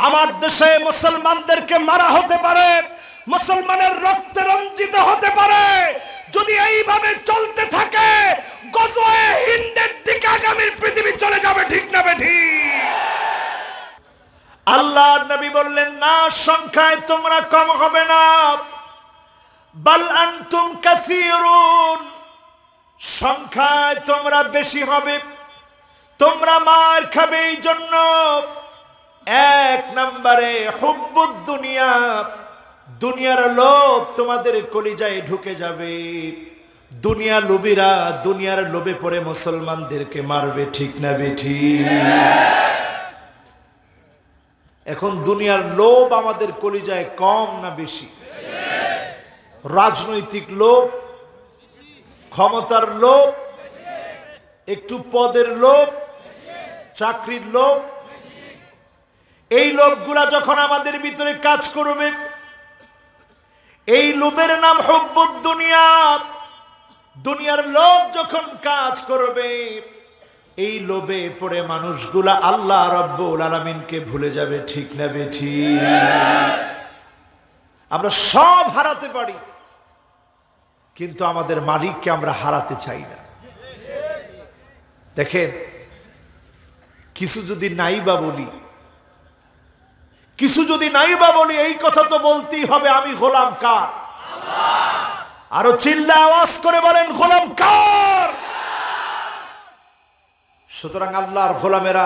আমার দেশে মুসলমানদেরকে মারা হতে পারে, মুসলমানের রক্তে রঞ্জিত হতে পারে। যদি এইভাবে চলতে থাকে গজওয়ে হিন্দের দিকে আগামী পৃথিবী চলে যাবে, ঠিক না বেঠিক? আল্লাহর নবী বললেন, না, সংখ্যায় তোমরা কম হবে না, বাল আনতুম কাসীরুন, সংখ্যায় তোমরা বেশি হবে। তোমরা মার খাবে এই জন্য, এক নম্বরে হুব্বুদ দুনিয়া, দুনিয়ার লোভ তোমাদের কলিজায় ঢুকে যাবে। দুনিয়া লোভীরা দুনিয়ার লোভে পড়ে মুসলমানদেরকে মারবে, ঠিক না বেঠিক? এখন দুনিয়ার লোভ আমাদের কলিজায় কম না বেশি? রাজনৈতিক লোভ, ক্ষমতার লোভ, একটু পদের লোভ, চাকরির লোভ, এই লোভগুলা যখন আমাদের ভিতরে কাজ করবে, এই লোভের নাম হুব্বুদ দুনিয়া, দুনিয়ার লোভ যখন কাজ করবে, এই লোভে পড়ে মানুষগুলা আল্লাহ রাব্বুল আলামিনকে ভুলে যাবে, ঠিক না বেঠিক? আমরা সব হারাতে পারি, কিন্তু আমাদের মালিককে আমরা হারাতে চাই না। দেখেন, কিছু যদি নাই বা বলি, এই কথা তো বলতেই হবে, আমি গোলাম কার? আরো চিল্লা আওয়াজ করে বলেন, গোলাম কার? সুতরাং আল্লাহর গোলামেরা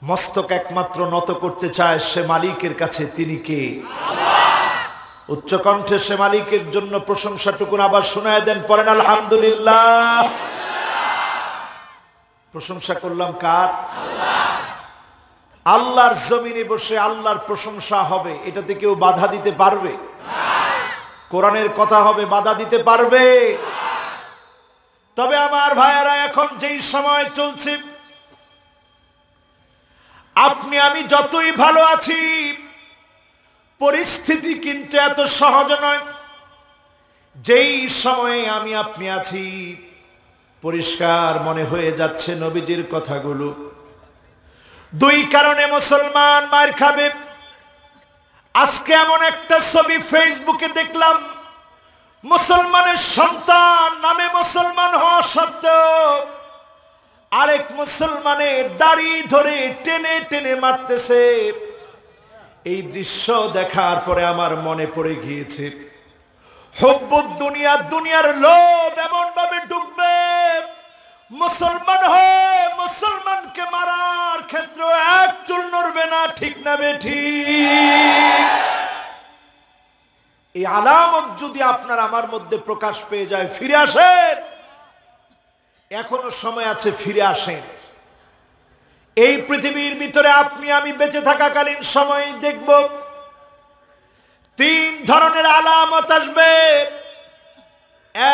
মস্তক একমাত্র নত করতে চায় সে মালিকের কাছে। তিনি কে? উচ্চ কণ্ঠে সে মালিকের জন্য প্রশংসাটুকুন আবার শোনায় দেন, পড়েন আলহামদুলিল্লাহ। প্রশংসা করলাম কার? আল্লাহর জমিনে বসে আল্লাহর প্রশংসা হবে, এটাতে কেউ বাধা দিতে পারবে? কোরআনের কথা হবে, বাধা দিতে পারবে? তবে আমার ভাইয়েরা, এখন যেই সময় চলছে, আপনি আমি যতই ভালো আছি, পরিস্থিতি কিন্তু এত সহজ নয়। যেই সময়ে আমি আপনি আছি, পরিষ্কার মনে হয়ে যাচ্ছে নবীজির কথাগুলো। দুই কারণে মুসলমান মার খাবে। আজকে এমন একটা ছবি ফেসবুকে দেখলাম, মুসলমানের সন্তান নামে মুসলমান হওয়া সত্ত্বেও আরেক মুসলমানের দাড়ি ধরে টেনে টেনে মারতেছে। এই দৃশ্য দেখার পরে আমার মনে পড়ে গিয়েছে, হুব্বুদ দুনিয়া, দুনিয়ার লোভ এমন ভাবে ডুববে, মুসলমান হয়ে মুসলমানকে মারার ক্ষেত্রে এক চুল নড়বে না, ঠিক না বেঠিক? এই আলামত যদি আপনার আমার মধ্যে প্রকাশ পেয়ে যায়, ফিরে আসেন, এখনো সময় আছে, ফিরে আসেন। এই পৃথিবীর ভিতরে আপনি আমি বেঁচে থাকাকালীন সময় দেখব তিন ধরনের আলামত আসবে।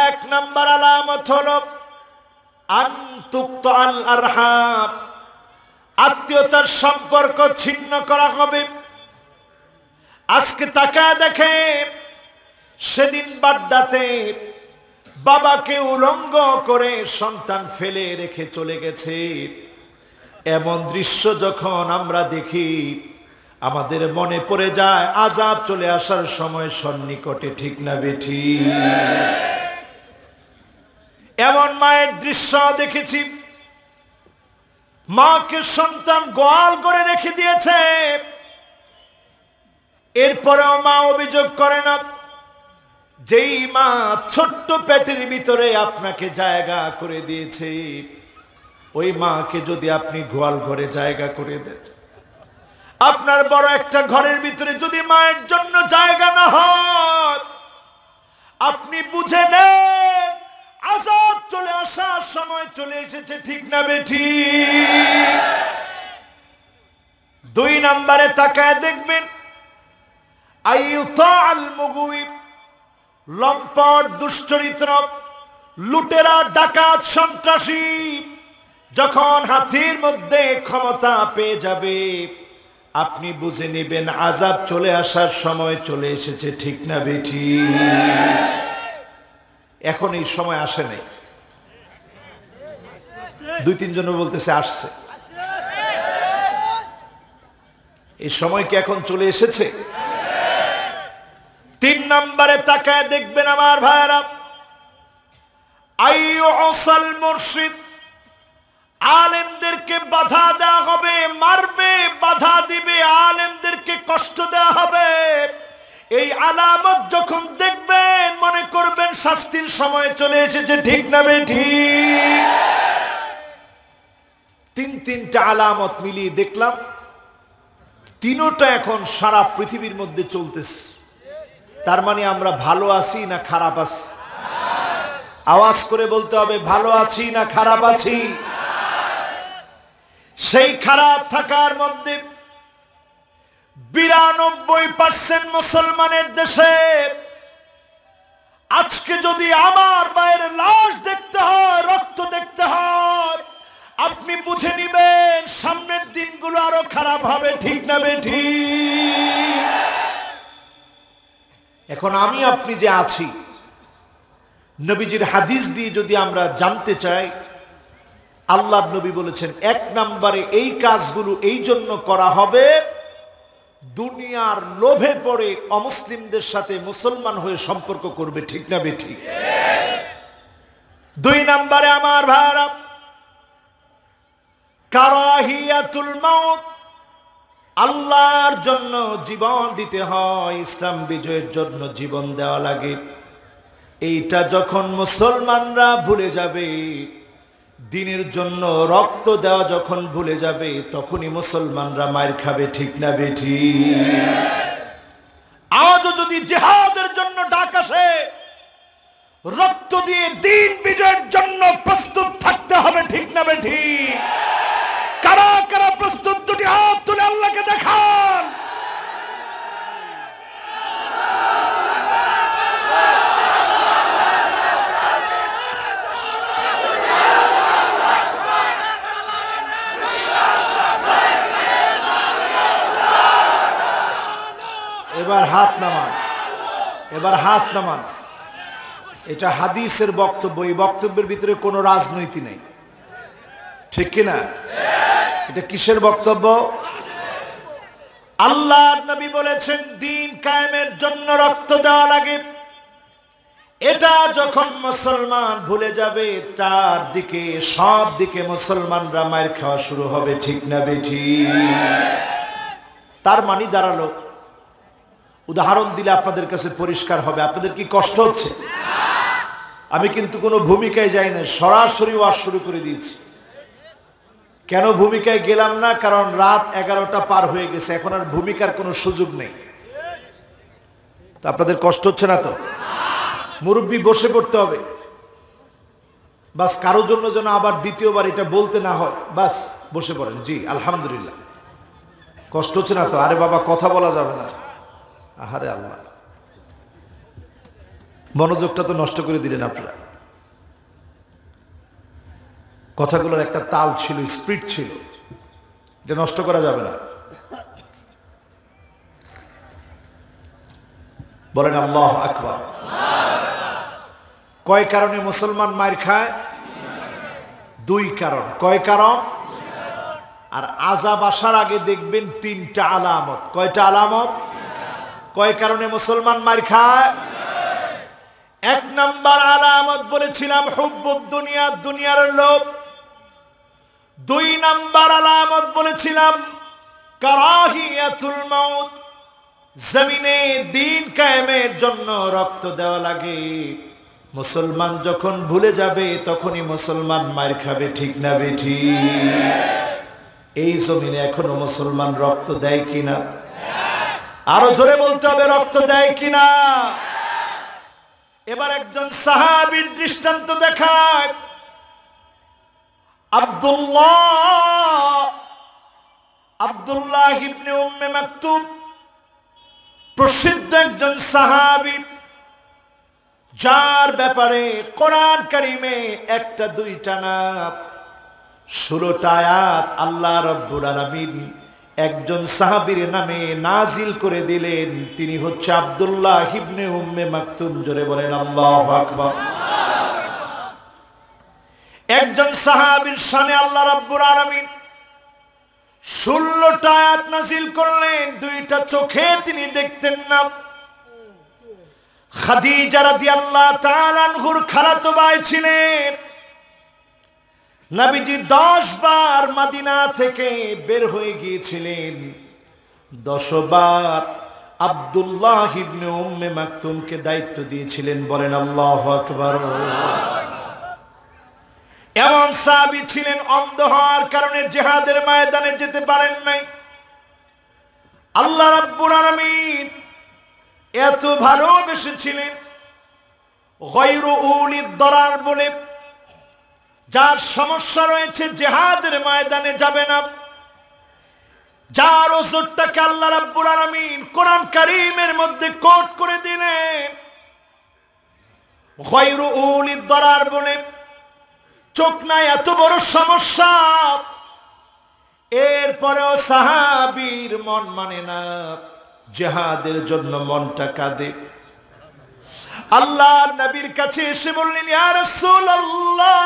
এক নাম্বার আলামত হলো আনতুকতাল আরহাম, আত্মীয়তার সম্পর্ক ছিন্ন করা হবে। আজকে তাকায় দেখে, সেদিন বাড্ডাতে বাবাকে উলঙ্গ করে সন্তান ফেলে রেখে চলে গেছে। এমন দৃশ্য যখন আমরা দেখি, আমাদের মনে পড়ে যায় আযাব চলে আসার সময় সন্নিকটে, ঠিক না বেঠিক? এমন মায়ের দৃশ্য দেখেছি, মাকে সন্তান গোয়াল করে রেখে দিয়েছে, এরপরেও মা অভিযোগ করে না। যেই মা ছোট্ট পেটের ভিতরে আপনাকে জায়গা করে দিয়েছে, ওই মাকে যদি আপনি গোয়াল ঘরে জায়গা করে দেন, আপনার বড় একটা ঘরের ভিতরে যদি মায়ের জন্য জায়গা না হয়, আপনি বুঝে নেন আযাব চলে আসার সময় চলে এসেছে, ঠিক না বেঠিক? দুই নম্বরে তাকায় দেখবেন, আইয়ুতাল মুগওয়ি, লম্পট, দুশ্চরিত্র, লুটেরা, ডাকাত, সন্ত্রাসী যখন হাতির মধ্যে ক্ষমতা পেয়ে যাবে, আপনি বুঝে নেবেন আযাব চলে আসার সময় চলে এসেছে, ঠিক না বেঠিক? এখন এই সময় আসে নাই। দুই তিনজন বলতেছে আসছে। এই সময় কি এখন চলে এসেছে? 3 নম্বরে তাকায় দেখবেন আমার ভাইরা, আইয়ুসাল মুরশিদ, আলেমদেরকে বাধা দেওয়া হবে, মারবে, বাধা দিবে, আলেমদেরকে কষ্ট দেওয়া হবে। এই আলামত যখন দেখবেন মনে করবেন শাস্তির সময় চলে এসেছে। ঠিক না বেঠিক? তিনটা আলামত মিলিয়ে দেখলাম, তিনোটা এখন সারা পৃথিবীর মধ্যে চলতেছে। তার মানে আমরা ভালো আছি না খারাপ আছি? আওয়াজ করে বলতে হবে, ভালো আছি না খারাপ আছি? সেই খারাপ থাকার মধ্যে 92% মুসলমানের দেশে আজকে যদি আমার বাইরে লাশ দেখতে হয়, রক্ত দেখতে হয়, আপনি বুঝে নিবেন সামনের দিনগুলো আরো খারাপ হবে। ঠিক না বেঠিক? এখন আমি আপনি যে আছি, নবীজির হাদিস দিয়ে যদি আমরা জানতে চাই, আল্লাহর নবী বলেছেন 1 নম্বরে এই কাজগুলো এই জন্য করা হবে, দুনিয়ার লোভে পড়ে অমুসলিমদের সাথে মুসলমান হয়ে সম্পর্ক করবে। ঠিক না বেঠিক? 2 নম্বরে আমার ভাইরা, কারাহিয়াতুল মাউত, আল্লাহর জন্য জীবন দিতে হয়, ইসলাম বিজয়ের জন্য জীবন দেওয়া লাগে। এইটা যখন মুসলমানরা ভুলে যাবে, দিনের জন্য রক্ত দেওয়া যখন ভুলে যাবে, তখনই মুসলমানরা মার খাবে। ঠিক না বেঠিক? আজও যদি জিহাদের জন্য ডাক আসে, রক্ত দিয়ে দিন বিজয়ের জন্য প্রস্তুত থাকতে হবে। ঠিক না বেঠিক? কারা কারা প্রস্তুত? দুটি হাত তুলে আল্লাহকে দেখান। এবার হাত নামান, এবার হাত নামান। এটা হাদিসের বক্তব্য, এই বক্তব্যের ভিতরে কোনো রাজনীতি নেই। ঠিক কিনা? এটা কিসের বক্তব্য? আল্লাহর নবী বলেছেন দিন কায়েমের জন্য রক্ত দেওয়া লাগে। এটা যখন মুসলমান ভুলে যাবে, তার দিকে সব দিকে মুসলমানরা মার খাওয়া শুরু হবে। ঠিক না বেঠিক? তার মানে দাঁড়ালো, উদাহরণ দিলে আপনাদের কাছে পরিষ্কার হবে। আপনাদের কি কষ্ট হচ্ছে? আমি কিন্তু কোনো ভূমিকায় যাই না, সরাসরি ওয়াজ শুরু করে দিয়েছি। কেন ভূমিকায় গেলাম না? কারণ রাত 11টা পার হয়ে গেছে, এখন আর ভূমিকার কোনো সুযোগ নেই। তো আপনাদের কষ্ট হচ্ছে না তো? মুরব্বি বসে পড়তে হবে, বাস কারোর জন্য যেন আবার দ্বিতীয়বার এটা বলতে না হয়। বাস বসে পড়েন। জি আলহামদুলিল্লাহ। কষ্ট হচ্ছে না তো? আরে বাবা কথা বলা যাবে না। আহারে আল্লাহ, মনোযোগটা তো নষ্ট করে দিলেন আপনারা। কথাগুলোর একটা তাল ছিল, স্পিড ছিল, এটা নষ্ট করা যাবে না। বলেন আল্লাহু আকবার। কয় কারণে মুসলমান মার খায়? 2 কারণ। কয় কারণ? আর আযাব আসার আগে দেখবেন 3টা আলামত। কয়টা আলামত? কয় কারণে মুসলমান মার খায়? 1 নাম্বার আলামত বলেছিলাম হুব্বুদ দুনিয়া, দুনিয়ার লোভ। 2 নাম্বার আলামত বলেছিলাম কারাহিয়াতুল মাউত, জমিনে দিন কায়েমের জন্য রক্ত দেওয়া লাগে। মুসলমান যখন ভুলে যাবে, তখনই মুসলমান মার খাবে। ঠিক না বেঠিক? এই জমিনে এখনো মুসলমান রক্ত দেয় কিনা? আরো জোরে বলতে হবে, রক্ত দেয় কিনা? এবার একজন সাহাবীর দৃষ্টান্ত দেখায়। আব্দুল্লাহ ইবনে উম্মে মাকতুম, প্রসিদ্ধ একজন সাহাবী, যার ব্যাপারে কোরআন কারিমে 1-2টা না 16টা আয়াত আল্লাহ রাব্বুল আলামিন একজন সাহাবীর নামে নাজিল করে দিলেন। তিনি হচ্ছে আব্দুল্লাহ ইবনে উম্মে মাকতুম। জোরে বলেন আল্লাহু আকবার। একজন সাহাবীর শানে আল্লাহ রাব্বুল আলামিন 16টা আয়াত নাযিল করলেন, দুইটা চোখে তিনি দেখতেন না। খাদিজা রাদিয়াল্লাহু তাআলা আনহুর খালাতো ভাই ছিলেন। নবীজি 10 বার মদিনা থেকে বের হয়ে গিয়েছিলেন, 10 বার আব্দুল্লাহ ইবনে উম্মে মাকতুমকে দায়িত্ব দিয়েছিলেন। বলেন আল্লাহু আকবার। এমন সাহাবী ছিলেন, অন্ধ হওয়ার কারণে জিহাদের ময়দানে যেতে পারেন নাই। আল্লাহ রাব্বুল আলামিন এত ভালোবেসেছিলেন, গায়রু উলিদ দরার বলে, যার সমস্যা রয়েছে জিহাদের ময়দানে যাবে না, যার ওজরটাকে আল্লাহ রাব্বুল আলামিন কোরআন কারীমের মধ্যে কোট করে দিলেন। গায়রু উলিদ দরার বলে, চোখ নাই, এত বড় সমস্যা, এরপরেও সাহাবীর মন মানে না, জিহাদের জন্য মনটা কাঁদে। আল্লাহর নবীর কাছে এসে বললেন, ইয়া রাসূলুল্লাহ,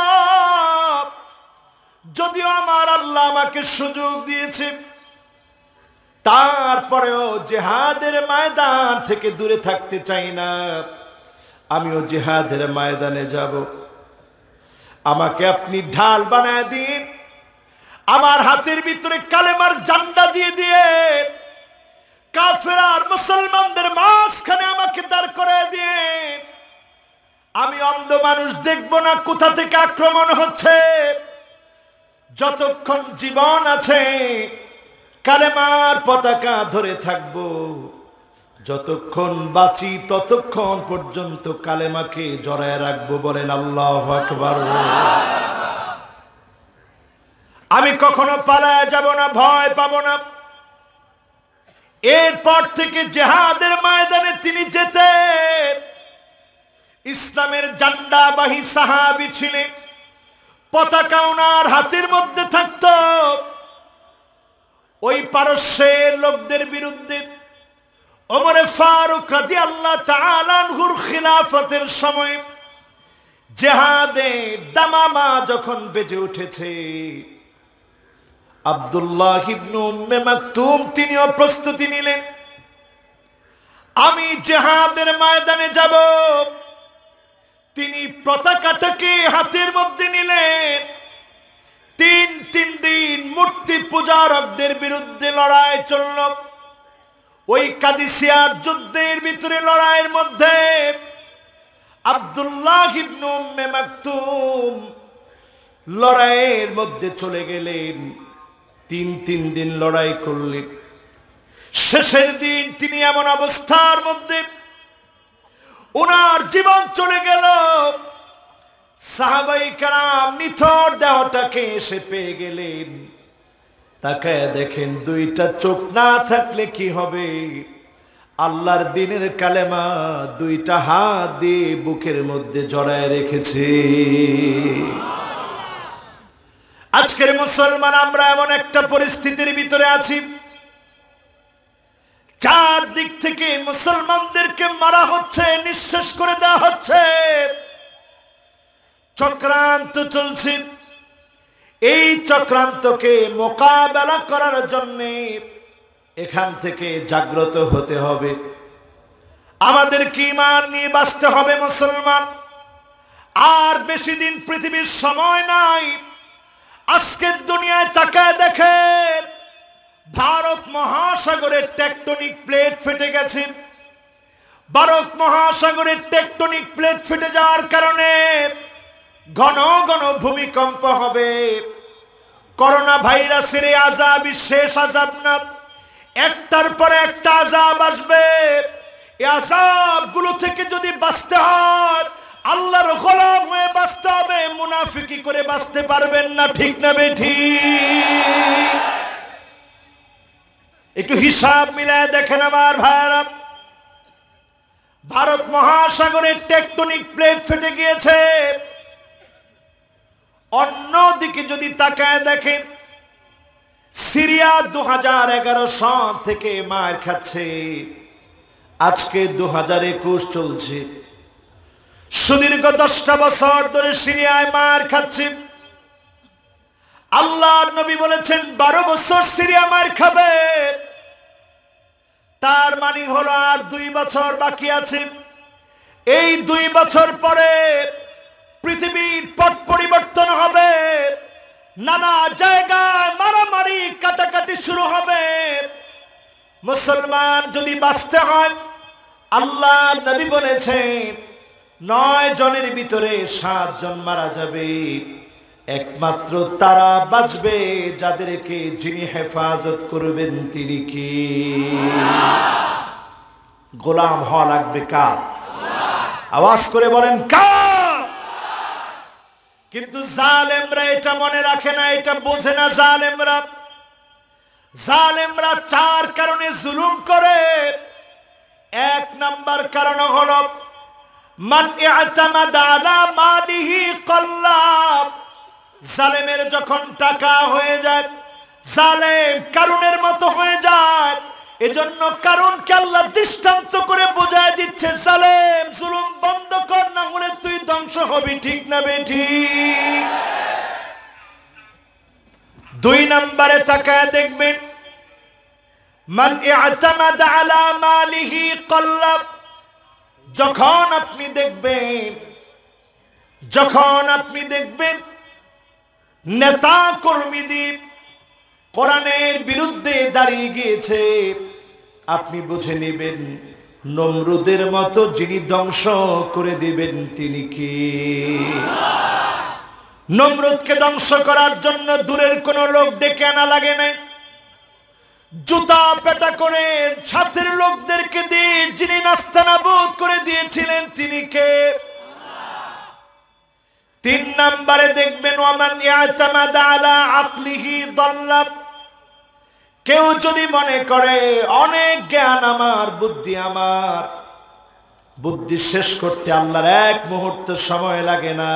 যদিও আমার আল্লাহ আমাকে সুযোগ দিয়েছে, তারপরেও জিহাদের ময়দান থেকে দূরে থাকতে চাই না, আমিও জিহাদের ময়দানে যাব। আমাকে আপনি ঢাল বানায় দিন, আমার হাতের ভিতরে কালেমার ঝান্ডা দিয়ে দিয়ে কাফের আর মুসলমানদের মাঝখানে আমাকে দাঁড় করায় দিয়ে, আমি অন্ধ মানুষ দেখব না কোথা থেকে আক্রমণ হচ্ছে। যতক্ষণ জীবন আছে কালেমার পতাকা ধরে থাকব, যতক্ষণ বাঁচি ততক্ষণ পর্যন্ত কালেমাকে জড়ায় রাখবো। বলেন আল্লাহু আকবার। আমি কখনো পালায় যাব না, ভয় পাবো না। এরপর থেকে জিহাদের ময়দানে তিনি যেতেন। ইসলামের ঝান্ডাবাহী সাহাবী ছিলেন, পতাকা ওনার হাতের মধ্যে থাকত। ওই পারস্যের লোকদের বিরুদ্ধে ওমরে ফারুক রাদিয়াল্লাহু তাআলা আনহুর খিলাফতের সময় জিহাদে দামামা যখন বেজে উঠেছে, আব্দুল্লাহ ইবনে উম্মে মাকতুম তিনিও প্রস্তুতি নিলেন, আমি জিহাদের ময়দানে যাব। তিনি পতাকাটাকে হাতের মধ্যে নিলেন। তিন দিন মূর্তি পূজারকদের বিরুদ্ধে লড়াই চলল। ওই কাদিসিয়ার যুদ্ধের ভিতরে লড়াইয়ের মধ্যে আব্দুল্লাহ ইবনে উম্মে মাকতুম লড়াইয়ের মধ্যে চলে গেলেন। তিন দিন লড়াই করলেন। শেষের দিন তিনি এমন অবস্থার মধ্যে ওনার জীবন চলে গেল। সাহাবায়ে কেরাম নিথর দেহটাকে এসে পেয়ে গেলেন। তাকায় দেখেন, দুইটা চোখ না থাকলে কি হবে, আল্লাহর দ্বীনের কালেমা দুইটা হাত দিয়ে বুকের মধ্যে জড়ায় রেখেছে। আজকের মুসলমান আমরা এমন একটা পরিস্থিতির ভিতরে আছি, চার দিক থেকে মুসলমানদেরকে মারা হচ্ছে, নিঃশেষ করে দেওয়া হচ্ছে, চক্রান্ত চলছে। এই চক্রান্তকে মোকাবেলা করার জন্য এখান থেকে জাগ্রত হতে হবে। আমাদেরকে ঈমান নিয়ে বাঁচতে হবে মুসলমান। আর বেশি দিন পৃথিবীর সময় নাই। আজকের দুনিয়ায় তাকায় দেখেন, ভারত মহাসাগরের টেকটনিক প্লেট ফেটে গেছে। ভারত মহাসাগরের টেকটনিক প্লেট ফেটে যাওয়ার কারণে ঘন ঘন ভূমিকম্প হবে। করোনা ভাইরাসের এই আযাব শেষ আযাব না, একটার পর একটা আযাব আসবে। এই আযাবগুলো থেকে যদি বাঁচতে হয়, আল্লাহর গোলাম হয়ে বাঁচতে হবে, মুনাফিকি করে বাঁচতে পারবেন না। ঠিক না বেঠিক? একটু হিসাব মিলায় দেখেন আমার ভাইরা, ভারত মহাসাগরের টেকটনিক প্লেট ফেটে গিয়েছে। অন্যদিকে যদি তাকায় দেখেন, সিরিয়া 2011 সাল থেকে মার খাচ্ছে, আজকে 2021 চলছে। সুদীর্ঘ 10টা বছর ধরে সিরিয়ায় মার খাচ্ছে। আল্লাহর নবী বলেছেন 12 বছর সিরিয়া মার খাবে, তার মানে হলো আর 2 বছর বাকি আছে। এই 2 বছর পরে পৃথিবীর পট পরিবর্তন হবে, নানা জায়গায় মারামারি কাটাকাটি শুরু হবে। মুসলমান যদি বাঁচতে হয়, আল্লাহ নবী বলেছেন 9 জনের ভিতরে 7 জন মারা যাবে, একমাত্র তারা বাঁচবে যাদেরকে যিনি হেফাজত করবেন তিনি কি? গোলাম হওয়া লাগবে কার? আওয়াজ করে বলেন কার? কিন্তু জালেমরা এটা মনে রাখে না, এটা বোঝে না। জালেমরা 4 কারণে জুলুম করে। 1 নাম্বার কারণ হলো মান ইআতামাদা আলা মালিহি কাল্লাব। জালেমের যখন টাকা হয়ে যায়, জালেম কারুনের মতো হয়ে যায়। এজন্য কারুনকে আল্লাহ দৃষ্টান্ত করে বোঝায় দিচ্ছে, জালেম জুলুম বন্ধ কর, না হলে তুই ধ্বংস হবি। ঠিক না বেঠিক? 2 নম্বরে তাকায় দেখবেন, মান ইআতামাদা আলা মালিহি কাল্লাব। যখন আপনি দেখবেন নেতা কর্মীদের কোরআনের বিরুদ্ধে দাঁড়িয়ে গিয়েছে, আপনি বুঝে নেবেন নমরুদের মতো যিনি ধ্বংস করে দিবেন তিনি কি? নমরুদকে ধ্বংস করার জন্য দূরের কোন লোক ডেকে আনা লাগে নাই, জুতা পেটা করে সাথের লোকদেরকে দিয়ে যিনি নাস্তানাবুদ করে দিয়েছিলেন তিনি কে? 3 নম্বরে দেখবেন ওয়ামান ইয়াতামাদা আলা আকলিহি দাল্লা। কেউ যদি মনে করে অনেক জ্ঞান আমার, বুদ্ধি শেষ করতে আল্লাহর 1 মুহূর্ত সময় লাগে না,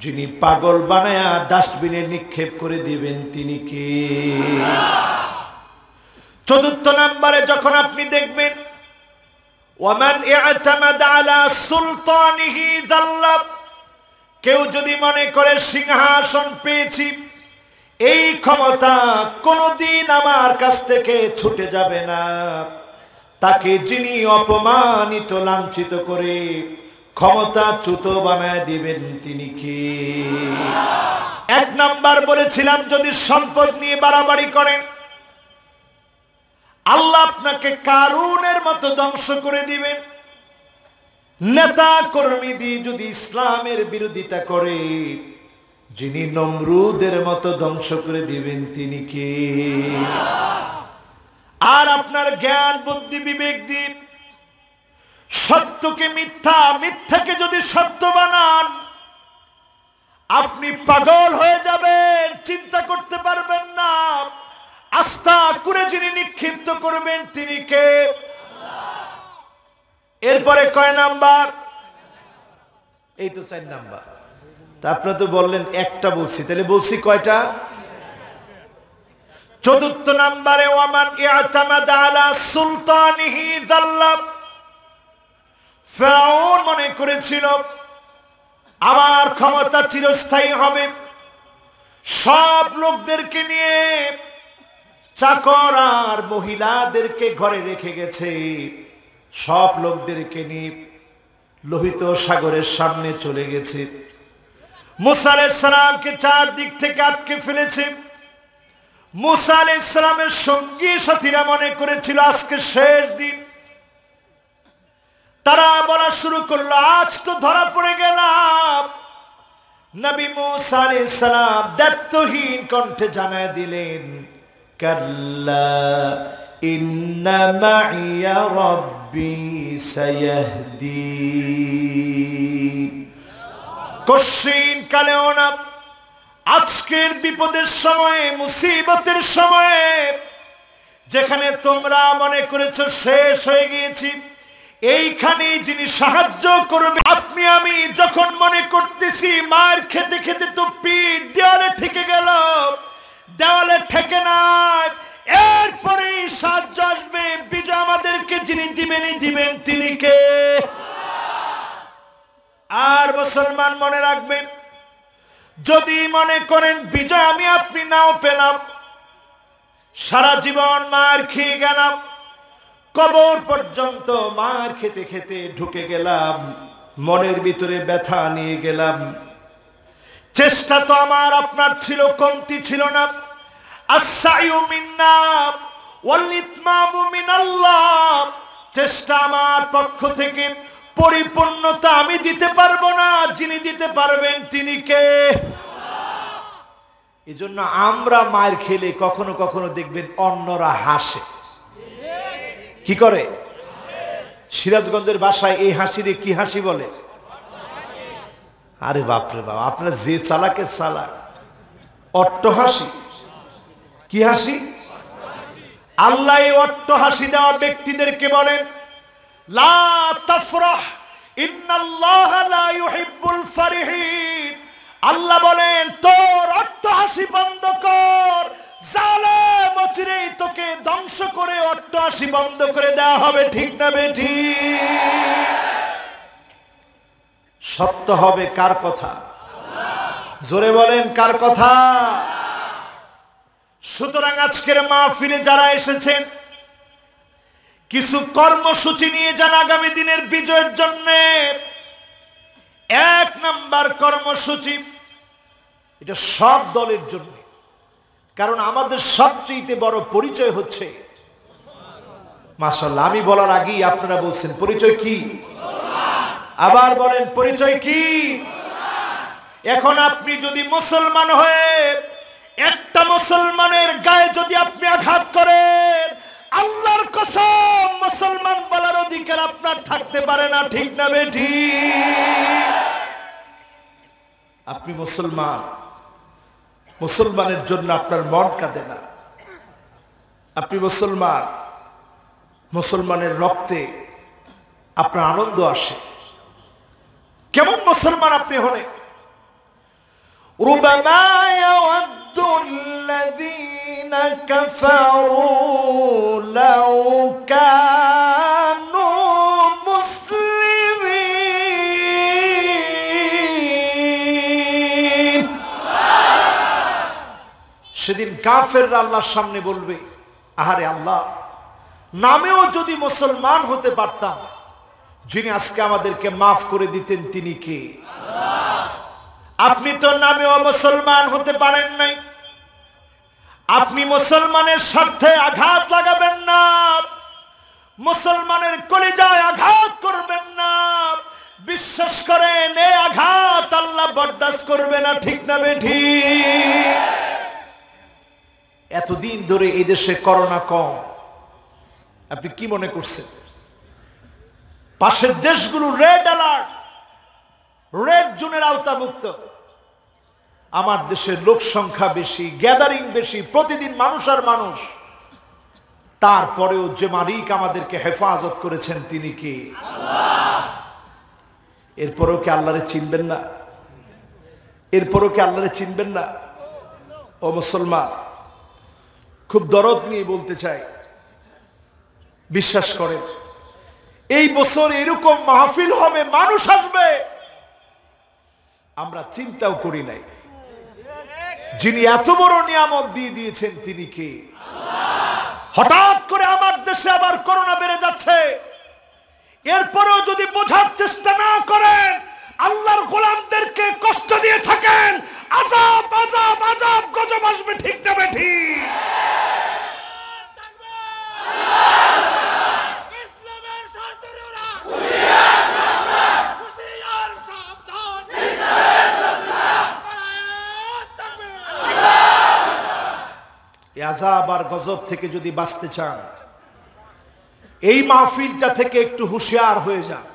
যিনি পাগল বানায়া ডাস্টবিনে নিক্ষেপ করে দিবেন তিনি কি? 4 নম্বরে যখন আপনি দেখবেন ওয়ামান ইয়াতামাদা আলা সুলতানিহি যাল্লা। কেউ যদি মনে করে সিংহাসন পেয়েছি, এই ক্ষমতা কোনদিন আমার কাছ থেকে ছুটে যাবে না, তাকে যিনি অপমানিত লাঞ্ছিত করে ক্ষমতাচ্যুত বানায় দিবেন তিনি কি? 1 নাম্বার বলেছিলাম, যদি সম্পদ নিয়ে বাড়াবাড়ি করেন আল্লাহ আপনাকে কারুনের মতো ধ্বংস করে দিবেন। নেতা কর্মী দিয়ে যদি ইসলামের বিরোধিতা করে, যিনি নমরুদের মতো ধ্বংস করে দিবেন তিনি কি? আর আপনার জ্ঞান বুদ্ধি বিবেক দিয়ে সত্যকে মিথ্যা, মিথ্যাকে যদি সত্য বানান, আপনি পাগল হয়ে যাবেন, চিন্তা করতে পারবেন না। আস্থা করে যিনি নিক্ষিপ্ত করবেন তিনি কে? এরপরে কয় নাম্বার? এই তো 4 নাম্বার। তা আপনারা তো বললেন একটা বলছি, তাহলে বলছি কয়টা? 4 নম্বরে ওয়ামান ইয়াতামাদা আলা সুলতানিহি যাল্লা। ফিরআউন মনে করেছিল আমার ক্ষমতা চিরস্থায়ী হবে, সব লোকদেরকে নিয়ে চাকর আর মহিলাদেরকে ঘরে রেখে গেছে, সব লোকদেরকে নিয়ে লোহিত সাগরের সামনে চলে গেছে। মুসা আলাইহিস সালামকে 4 দিক থেকে আটকে ফেলেছে। মুসা আলাইহিস সালামের সঙ্গী সাথীরা মনে করেছিল আজকে শেষ দিন। তারা বলা শুরু করলো, আজ তো ধরা পড়ে গেলাম। নবী মুসা আলাইহিস সালাম দায়িত্বহীন কণ্ঠে জানায় দিলেন, কাল্লা ইন্না মাইয়া রাব্বি সায়াহদিন। কশিন কালেও না, আজকের বিপদের সময়ে, মুসিবতের সময়ে, যেখানে তোমরা মনে করেছো শেষ হয়ে গিয়েছি, এইখানে যিনি সাহায্য করবে। আপনি আমি যখন মনে করতেছি মার খেতে খেতে তো পিঠ দেওয়ালে ঠেকে গেল, দেওয়ালে ঠেকে নাই, এরপরে সাহায্য আসবে, বিজয় আমাদেরকে যিনি দিবেন তিনি কে? আর মুসলমান মনে রাখবেন, যদি মনে করেন বিজয় আমি আপনি নাও পেলাম, সারা জীবন মার খেয়ে গেলাম, কবর পর্যন্ত মার খেতে খেতে ঢুকে গেলাম, মনের ভিতরে ব্যথা নিয়ে গেলাম, চেষ্টা তো আমার আপনার ছিল, কমতি ছিল না। আস-সাইয়ু মিন্না ওয়াল ইতমামু মিনাল্লাহ, চেষ্টা আমার পক্ষ থেকে, পরিপূর্ণতা আমি দিতে পারবো না, যিনি দিতে পারবেন তিনি কে? এজন্য আমরা মায়ের খেলে কখনো কখনো দেখবেন অন্যরা হাসে। কি করে? সিরাজগঞ্জের ভাষায় এই হাসিরে কি হাসি বলে? আরে বাপরে বাপ, আপনারা যে চালাকের চালাক, অট্ট হাসি। কি হাসি? আল্লাহ এই অট্ট হাসি দেওয়া ব্যক্তিদেরকে বলেন লা তাফরাহ ইন্নাল্লাহা লা ইউহিব্বুল ফারিহিন। আল্লাহ বলেন তোর অট্ট হাসি বন্ধ কর, জালেম অচিরেই তোকে ধ্বংস করে অট্ট হাসি বন্ধ করে দেওয়া হবে। ঠিক না বেঠিক? সত্য হবে কার কথা? জোরে বলেন কার কথা? সুতরাং আজকের মাহফিলে যারা এসেছেন, কিছু কর্মসূচি নিয়ে যান আগামী দিনের বিজয়ের জন্য। এক নাম্বার কর্মসূচি, এটা সব দলের জন্য, কারণ আমাদের সবচেয়ে বড় পরিচয় হচ্ছে, মাশাআল্লাহ, আমি বলার আগেই আপনারা বলছেন পরিচয় কি? আবার বলেন পরিচয় কি? এখন আপনি যদি মুসলমান হয়ে একটা মুসলমানের গায়ে যদি আপনি আঘাত করেন, আল্লাহর কসম মুসলমান বলার অধিকার আপনার থাকতে পারে না। ঠিক না বেঠিক? আপনি মুসলমান, মুসলমানের জন্য আপনার মন কাঁদে না। আপনি মুসলমান, মুসলমানের রক্তে আপনার আনন্দ আসে। কেমন মুসলমান আপনি হলেন? রুবামা ইয়াওয়াদ্দুল্লাযীনা কাফারু লাউ কানু মুসলিমিন। সেদিন কাফেররা আল্লাহর সামনে বলবে, আহারে আল্লাহ, নামেও যদি মুসলমান হতে পারতাম, যিনি আজকে আমাদেরকে মাফ করে দিতেন তিনি কে? আপনি তো নামেও মুসলমান হতে পারেন নাই। আপনি মুসলমানের স্বার্থে আঘাত লাগাবেন না, মুসলমানের কলিজায় আঘাত করবেন না। বিশ্বাস করেন এই আঘাত আল্লাহ বরদাস্ত করবে না। ঠিক না বেঠিক? এতদিন ধরে এই দেশে করোনা কম, আপনি কি মনে করছেন? পাশের দেশগুলো রেড অ্যালার্ট, রেড জোনের আওতাভুক্ত। আমার দেশের লোক সংখ্যা বেশি, গ্যাদারিং বেশি, প্রতিদিন মানুষ আর মানুষ। তারপরেও যে মালিক আমাদেরকে হেফাজত করেছেন তিনি কে? এরপরেও কি আল্লাহরে চিনবেন না? এরপরেও কি আল্লাহরে চিনবেন না? ও মুসলমান, খুব দরদ নিয়ে বলতে চাই, বিশ্বাস করেন এই বছর এরকম মাহফিল হবে, মানুষ আসবে, আমরা চিন্তাও করি নাই। যিনি এত বড় নিয়ামত দিয়ে দিয়েছেন তিনি কে? হঠাৎ করে আমার দেশে আবার করোনা বেড়ে যাচ্ছে, এরপরেও যদি বোঝার চেষ্টা না করেন, আল্লাহর গোলামদেরকে কষ্ট দিয়ে থাকেন, আযাব আযাব আযাব গজব আসবে। ঠিক না বেঠিক? আযাব আর গজব থেকে যদি বাঁচতে চান, এই মাহফিলটা থেকে একটু হুঁশিয়ার হয়ে যান।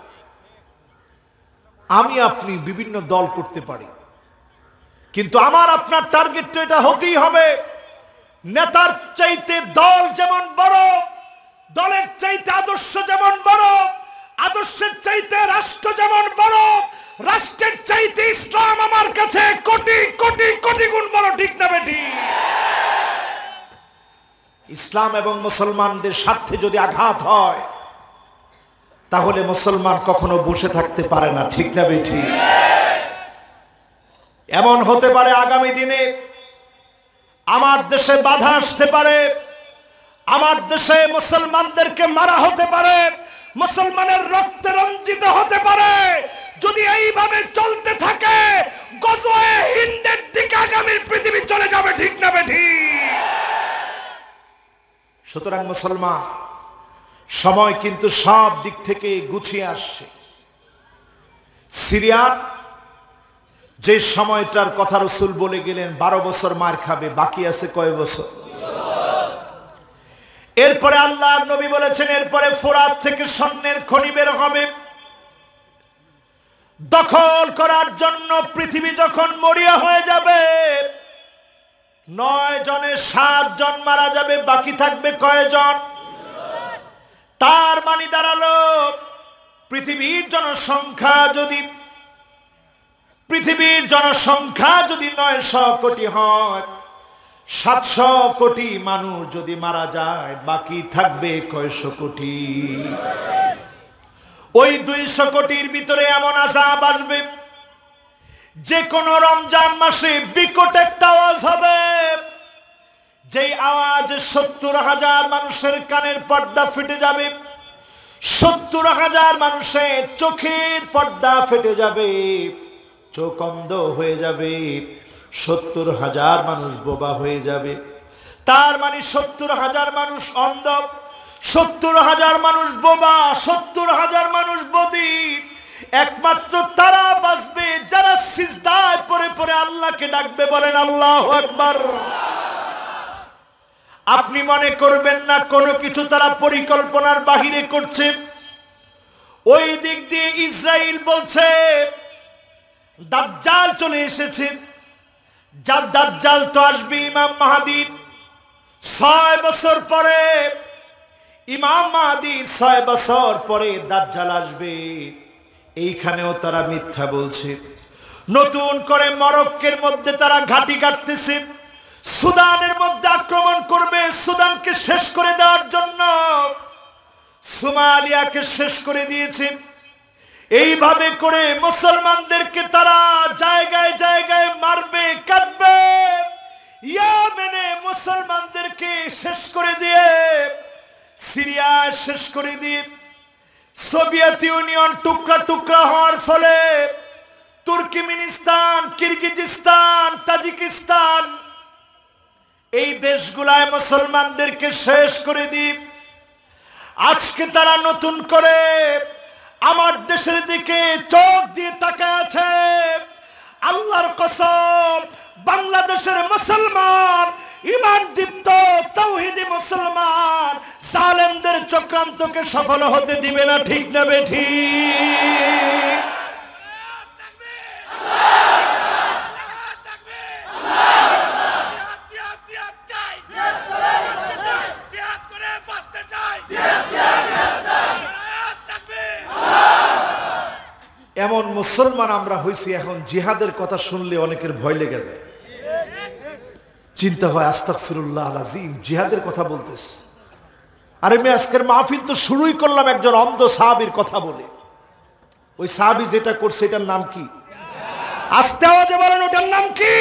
আমি আপনি বিভিন্ন দল করতে পারি, কিন্তু আমার আপনার টার্গেট তো এটা হতেই হবে, নেতার চাইতে দল যেমন বড়, দলের চাইতে আদর্শ যেমন বড়, আদর্শের চাইতে রাষ্ট্র যেমন বড়, রাষ্ট্রের চাইতে ইসলাম আমার কাছে কোটি কোটি কোটি গুণ বড়। ঠিক না বেঠিক? ইসলাম এবং মুসলমানদের স্বার্থে যদি আঘাত হয়, তাহলে মুসলমান কখনো বসে থাকতে পারে না। ঠিক না বেঠিক? এমন হতে পারে আগামী দিনে আমার দেশে বাধা আসতে পারে, আমার দেশে মুসলমানদেরকে মারা হতে পারে, মুসলমানের রক্তে রঞ্জিত হতে পারে। যদি এইভাবে চলতে থাকে গজওয়ে হিন্দের দিকে আগামীর পৃথিবী চলে যাবে, ঠিক না বেঠিক? সুতরাং মুসলমান, সময় কিন্তু সব দিক থেকে গুছিয়ে আসছে। সিরিয়ার যে সময়টার কথা রাসূল বলে গেলেন 12 বছর মার খাবে, বাকি আছে কয় বছর? এরপরে আল্লাহর নবী বলেছেন এরপরে ফোরাত থেকে স্বর্ণের খনি বের হবে। দখল করার জন্য পৃথিবী যখন মরিয়া হয়ে যাবে, 9 জনে 7 জন মারা যাবে, বাকি থাকবে কয়জন? তার মানে দাঁড়ালো পৃথিবীর জনসংখ্যা যদি 900 কোটি হয়, 700 কোটি মানুষ যদি মারা যায়, বাকি থাকবে কয়শো কোটি? ওই 200 কোটির ভিতরে এমন আযাব আসবে, যে কোনো রমজান মাসে বিকট একটা আওয়াজ হবে, যেই আওয়াজে 70,000 মানুষের কানের পর্দা ফেটে যাবে, 70,000 মানুষের চোখের পর্দা ফেটে যাবে, চোখ অন্ধ হয়ে যাবে, 70,000 মানুষ বোবা হয়ে যাবে। তার মানে 70,000 মানুষ অন্ধ, 70,000 মানুষ বোবা, 70,000 মানুষ বধির। একমাত্র তারা বাঁচবে যারা সিজদায় পড়ে পড়ে আল্লাহকে ডাকবে। বলেন আল্লাহু আকবার। আপনি মনে করবেন না কোনো কিছু তারা পরিকল্পনার বাহিরে করছে। ওই দিক দিয়ে ইসরাইল বলছে দাজ্জাল চলে এসেছে। দাজ্জাল তো আসবে ইমাম মাহদীর 6 বছর পরে, ইমাম মাহদীর 6 বছর পরে দাজ্জাল আসবে। এইখানেও তারা মিথ্যা বলছে। নতুন করে মরক্কোর মধ্যে তারা ঘাঁটি কাটতেছে, সুদানের মধ্যে আক্রমণ করবে সুদানকে শেষ করে দেওয়ার জন্য। সোমালিয়াকে শেষ করে দিয়েছে। এইভাবে করে মুসলমানদেরকে তারা জায়গায় জায়গায় মারবে, কাটবে। ইয়েমেনে মুসলমানদেরকে শেষ করে দিয়ে, সিরিয়া শেষ করে দিয়ে, সোভিয়েত ইউনিয়ন টুকরা টুকরা হওয়ার ফলে তুর্কমেনিস্তান, কিরগিজস্তান, তাজিকিস্তান, এই দেশগুলায় মুসলমানদেরকে শেষ করে দিয়ে আজকে তারা নতুন করে আমার দেশের দিকে চোখ দিয়ে তাকায় আছে। আল্লাহর কসম, বাংলাদেশের মুসলমান, ঈমান দীপ্ত তাওহীদি মুসলমান জালেমদের চক্রান্তকে সফল হতে দিবে না, ঠিক না বেঠিক? এমন মুসলমান আমরা হইছি, এখন জিহাদের কথা শুনলে অনেকের ভয় লেগে যায়। চিন্তা হয় আস্তাগফিরুল্লাহ আল-আযীম, জিহাদের কথা বলতেছ। আরে আমি আজকের মাহফিল তো শুরুই করলাম একজন অন্ধ সাহাবীর কথা বলে। ওই সাহাবী যেটা করছে এটার নাম কি? আস্তে আওয়াজে বলেন, ওটার নাম কি?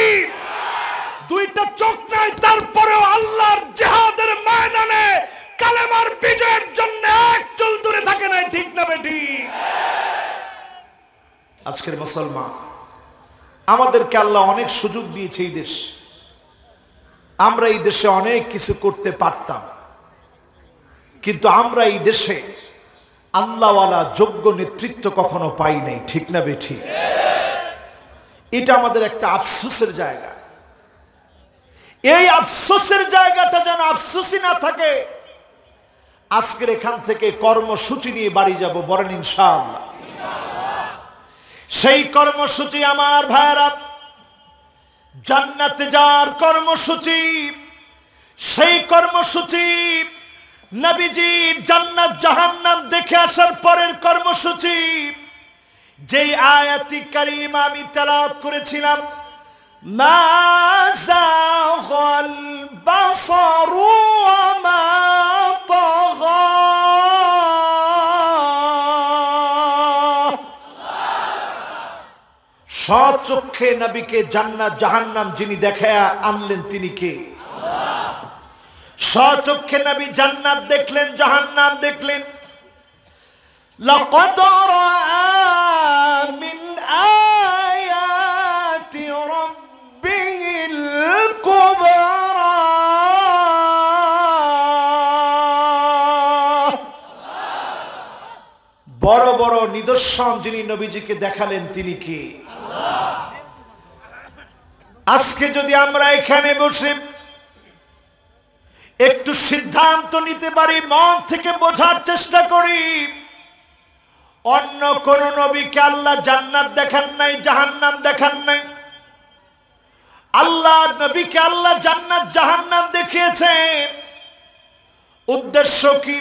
দুইটা চোখ নাই, তারপরেও আল্লাহর জিহাদের ময়দানে কালেমার বিজয়ের জন্য এক চুল দূরে থাকে নাই, ঠিক না বেঠিক? আজকের মুসলমান, আমাদেরকে আল্লাহ অনেক সুযোগ দিয়েছে। এই দেশ, আমরা এই দেশে অনেক কিছু করতে পারতাম, কিন্তু আমরা এই দেশে আল্লাহওয়ালা যোগ্য নেতৃত্ব কখনো পাই নাই, ঠিক না বেঠিক? এটা আমাদের একটা আফসোসের জায়গা। এই আফসোসের জায়গাটা যেন আফসোসই না থাকে। আজকের এখান থেকে কর্মসূচি নিয়ে বাড়ি যাব, বলেন ইনশাআল্লাহ। সেই কর্মসূচি আমার ভাইরা, জান্নাতে যাওয়ার কর্মসূচি। সেই কর্মসূচি নবীজির জান্নাত জাহান্নাম দেখে আসার পরের কর্মসূচি। যেই আয়াতি কারিমা আমি তেলাওয়াত করেছিলাম, মা যাগাল বাসারু ওয়া মা তাগা, স্বচক্ষে নবীকে জান্নাত জাহান্নাম যিনি দেখায়া আনলেন তিনি কে? স্বচক্ষে নবী জান্নাত দেখলেন, জাহান্নাম দেখলেন। লাকাদ রাআ মিন আয়াতি রাব্বিহিল কুবরা। বড় বড় নিদর্শন যিনি নবীজিকে দেখালেন তিনি কে? আজকে যদি আমরা এখানে বসে একটু সিদ্ধান্ত নিতে পারি, মন থেকে বোঝার চেষ্টা করি, অন্য কোন নবীকে আল্লাহ জান্নাত দেখান নাই, জাহান্নাম দেখান নাই। আল্লাহ নবীকে আল্লাহ জান্নাত জাহান্নাম দেখিয়েছেন। উদ্দেশ্য কি?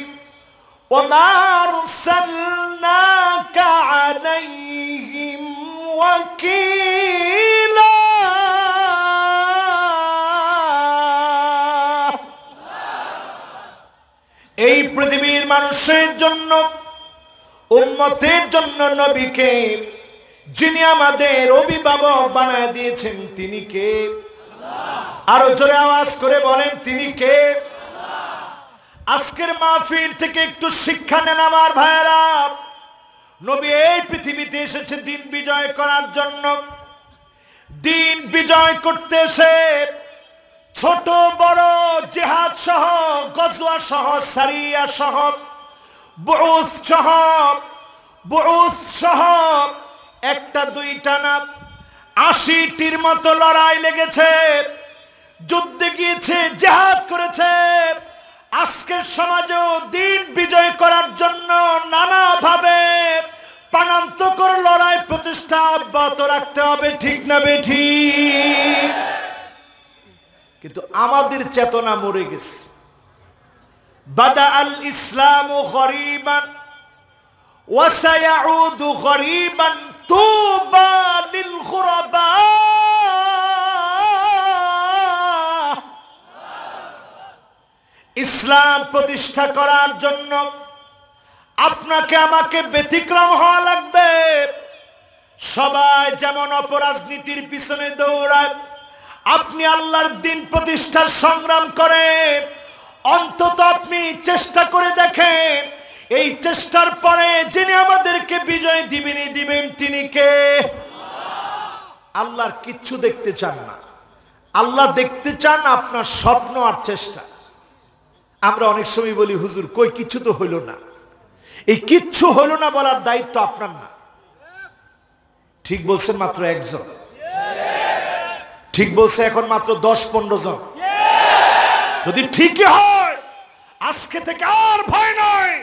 ওমা আরসালনাকা আলাইহিম ওয়াকিলা। এই পৃথিবীর মানুষের জন্য, উম্মতের জন্য নবীকে যিনি আমাদের অভিভাবক বানায় দিয়েছেন তিনি কে? আরো জোরে আওয়াজ করে বলেন তিনি কে? আজকের মাহফিল থেকে একটু শিক্ষা নেন আমার ভাইয়েরা। নবী এই পৃথিবীতে এসেছে দিন বিজয় করার জন্য। দিন বিজয় করতে এসে ছোট বড় জিহাদ সহ, গজওয়া সহ, সারিয়া সহ, বুউস সহ একটা দুইটা না ৮০টির মতো লড়াই লেগেছে, যুদ্ধে গিয়েছে, জিহাদ করেছে। আজকের সমাজেও দিন বিজয় করার জন্য নানাভাবে প্রাণান্তকর লড়াই প্রচেষ্টা অব্যাহত রাখতে হবে, ঠিক না বেঠিক? কিন্তু আমাদের চেতনা মরে গেছে। বাদা আল ইসলামু গরীবান ওয়া সায়াউদু গরীবান তুবা লিল গুরাবা। ইসলাম প্রতিষ্ঠা করার জন্য আপনাকে আমাকে ব্যতিক্রম হওয়া লাগবে। সবাই যেমন অপরাজনীতির পিছনে দৌড়ায়, আপনি আল্লাহর দিন প্রতিষ্ঠার সংগ্রাম করেন। অন্তত আপনি চেষ্টা করে দেখেন, এই চেষ্টার পরে যিনি আমাদেরকে বিজয় দিবেন তিনি কে? আল্লাহর কিচ্ছু দেখতে চান না, আল্লাহ দেখতে চান আপনার স্বপ্ন আর চেষ্টা। আমরা অনেক সময় বলি, হুজুর কই কিচ্ছু তো হইল না। এই কিচ্ছু হইল না বলার দায়িত্ব আপনার না। ঠিক বলছেন মাত্র একজন, ঠিক বলছে এখন মাত্র ১০-১৫ জন। যদি ঠিকই হয়, আজকে থেকে আর ভয় নয়।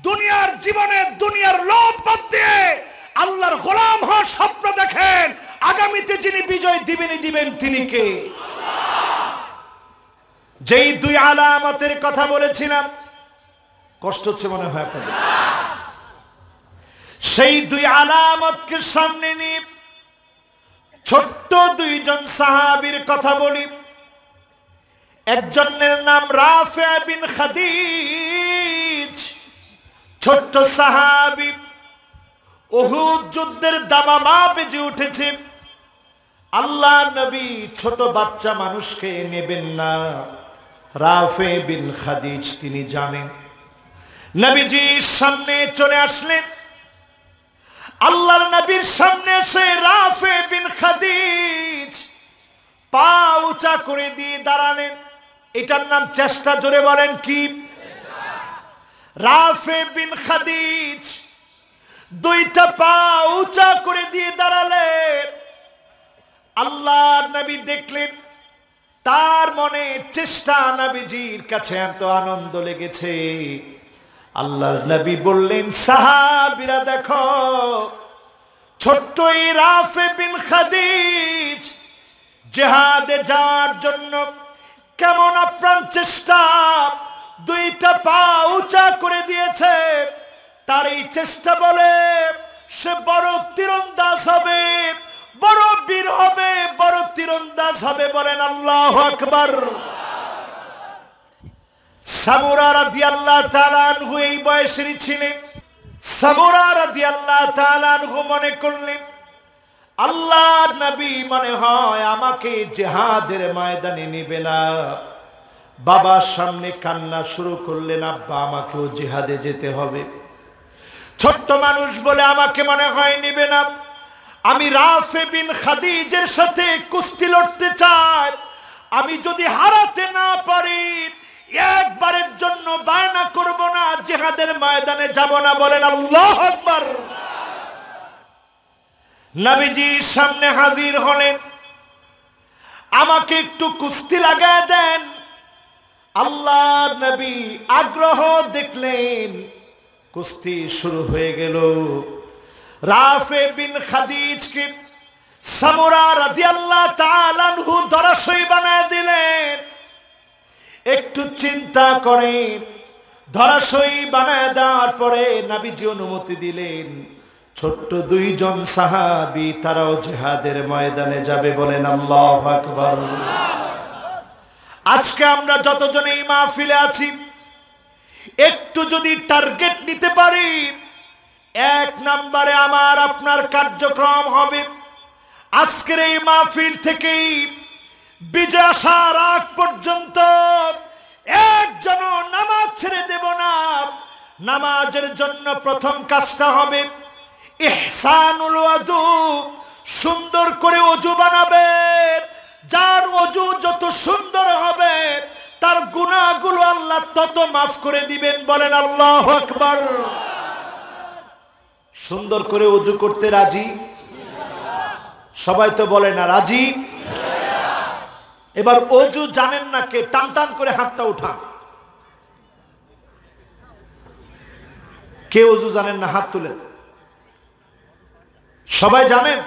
দুনিয়ার জীবনে দুনিয়ার লোভ বাদ দিয়ে আল্লাহর গোলাম হওয়ার স্বপ্ন দেখেন। আগামীতে যিনি বিজয় দিবেন তিনি কে? যেই দুই আলামতের কথা বলেছিলাম, কষ্ট হচ্ছে মনে হয় আপনাদের, সেই দুই আলামতকে সামনে নিয়ে ছোট্ট দুইজন সাহাবীর কথা বলি। একজনের নাম রাফি বিন খাদিজ, ছোট্ট সাহাবী। উহুদ যুদ্ধের দামামা বেজে উঠেছে। আল্লাহ নবী ছোট বাচ্চা মানুষকে নেবেন না। রাফি বিন খাদিজ তিনি জানেন। নবীজির সামনে চলে আসলেন। আল্লাহর নবীর সামনে এসে রাফি বিন খাদিজ পা উঁচা করে দিয়ে দাঁড়ালেন। এটার নাম চেষ্টা। জোরে বলেন কি? রাফি বিন খাদিজ দুইটা পা উঁচা করে দিয়ে দাঁড়ালেন। আল্লাহর নবী দেখলেন, তার মনে চেষ্টা নবীজির কাছে এত আনন্দ লেগেছে। আল্লাহর নবী বললেন, সাহাবীরা দেখো, ছোট্ট এই রাফি বিন খাদিজ জিহাদে যাওয়ার জন্য কেমন আপ্রাণ চেষ্টা, দুইটা পা উঁচা করে দিয়েছে। তার এই চেষ্টা বলে সে বড় তীরন্দাজ হবে, বড় বীর হবে, বড় তীরন্দাজ হবে। বলেন আল্লাহু আকবার। সামুরা রাদিয়াল্লাহু তাআলা আনহু এই বয়সেরই ছিলেন। সামুরা রাদিয়াল্লাহু তাআলা আনহু মনে করলেন, আল্লাহর নবী মনে হয় আমাকে জিহাদের ময়দানে নেবে না। বাবার সামনে কান্না শুরু করলেন, আব্বা আমাকেও জিহাদে যেতে হবে। ছোট্ট মানুষ বলে আমাকে মনে হয় নেবে না। আমি রাফে বিন খাদিজের সাথে কুস্তি লড়তে চাই। আমি যদি হারাতে না পারি একবারের জন্য বায়না করব না, জিহাদের ময়দানে যাব না। বলেন আল্লাহু আকবার। নবীজি সামনে হাজির হলেন, আমাকে একটু কুস্তি লাগায় দেন। আল্লাহর নবী আগ্রহ দেখলেন, কুস্তি শুরু হয়ে গেল। রাফে বিন খাদিজকে সামুরা রাদিয়াল্লাহু তাআলা আনহু ধরাশয়ী বানায় দিলেন। একটু চিন্তা করেন, ধরাশয়ী বানায় দেওয়ার পরে নবীজি অনুমতি দিলেন, ছোট্ট দুইজন সাহাবী তারাও জিহাদের ময়দানে যাবে। বলেন আল্লাহু আকবার। আজকে আমরা যতজন এই মাহফিলে আছি, একটু যদি টার্গেট নিতে পারি, এক নম্বরে আমার আপনার কার্যক্রম হবে আজকের এই মাহফিল থেকেই বিজয় আসার আগ পর্যন্ত একজন নামাজ ছেড়ে দেব না। নামাজের জন্য প্রথম কাজটা হবে ইহসানুল ওযু, সুন্দর করে ওযু বানাবেন। যার ওযু যত সুন্দর হবে তার গুনাহগুলো আল্লাহ তত মাফ করে দিবেন। বলেন আল্লাহু আকবার। সুন্দর করে ওযু করতে রাজি? সবাই তো বলে না রাজি। এবার ওযু জানেন না কে? টান টান করে হাতটা উঠান। কে ওযু জানেন না? হাত তুলেন। সবাই জানেন?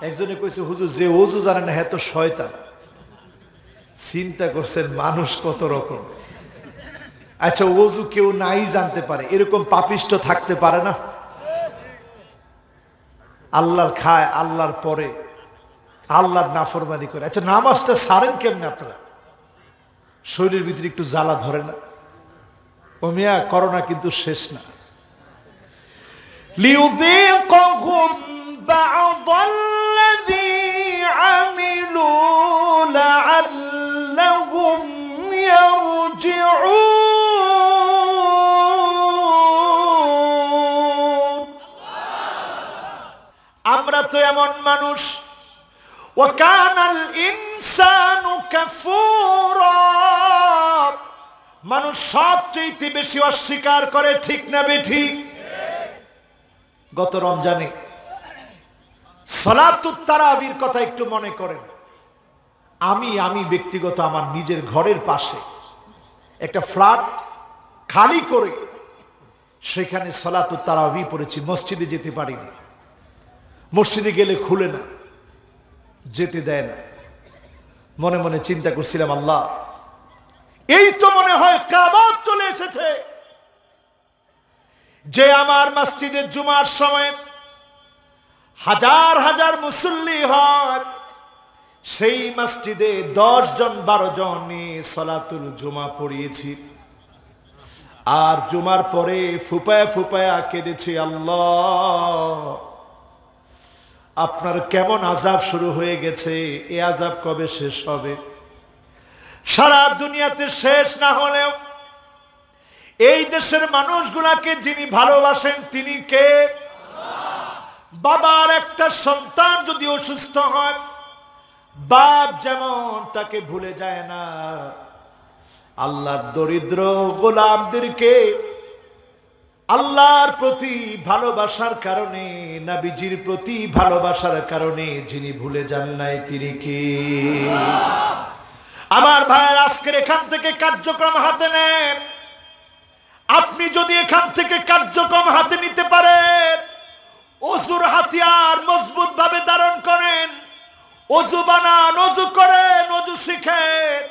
একজনে কইছে হুজুর যে ওযু জানেন না হ্যাঁ তো শয়তান। চিন্তা করছেন মানুষ কত রকম। আচ্ছা ওযু কেউ নাই জানতে পারে, এরকম পাপিষ্ট থাকতে পারে না? আল্লাহর খায়, আল্লাহর পরে, আল্লাহর নাফরমানি করে। আচ্ছা নামাজটা সারেন কেমনে আপনারা? শরীরের ভিতরে একটু জ্বালা ধরে না? ও মিয়া করোনা কিন্তু শেষ না। লিউযীকাহুম বা'দাল্লাযী আমিলু লা'আল্লাহুম ইয়ারজিউন। আমরা তো এমন মানুষ, ওয়া কানাল ইনসানু কাফুরা, মানুষ সবচেয়ে বেশি অস্বীকার করে। ঠিক না বেঠিক? গত রমজানে সালাতুত তারাবির কথা একটু মনে করেন। আমি ব্যক্তিগত আমার নিজের ঘরের পাশে একটা ফ্ল্যাট খালি করে সেখানে সালাতুত তারাবি পড়েছি। মসজিদে যেতে পারিনি, মসজিদে গেলে খুলে না, যেতে দেয় না। মনে মনে চিন্তা করছিলাম, আল্লাহ এই তো মনে হয় কিয়ামত চলে এসেছে, যে আমার মসজিদে জুমার সময় হাজার হাজার মুসল্লি হয়, সেই মসজিদে 10 জন 12 জন সালাতুল জুমা পড়িয়েছি। আর জুমার পরে ফুপায়া ফুপায়া কেঁদেছি, আল্লাহ আপনার কেমন আযাব শুরু হয়ে গেছে, এই আযাব কবে শেষ হবে? সারা দুনিয়াতে শেষ না হলেও এই দেশের মানুষগুলাকে যিনি ভালোবাসেন তিনি কে? বাবার একটা সন্তান যদি অসুস্থ হয়, বাপ যেমন তাকে ভুলে যায় না, আল্লাহর দরিদ্র গোলামদেরকে আল্লাহর প্রতি ভালোবাসার কারণে, নবীজির প্রতি ভালোবাসার কারণে যিনি ভুলে যান নাই তিনি কে? আমার ভাইয়ের আজকের এখান থেকে কার্যক্রম হাতে নেন। আপনি যদি এখান থেকে কার্যক্রম হাতে নিতে পারেন, ওযুর হাতিয়ার মজবুত ভাবে ধারণ করেন, ওযু বানান, ওযু করেন, ওযু শিখেন,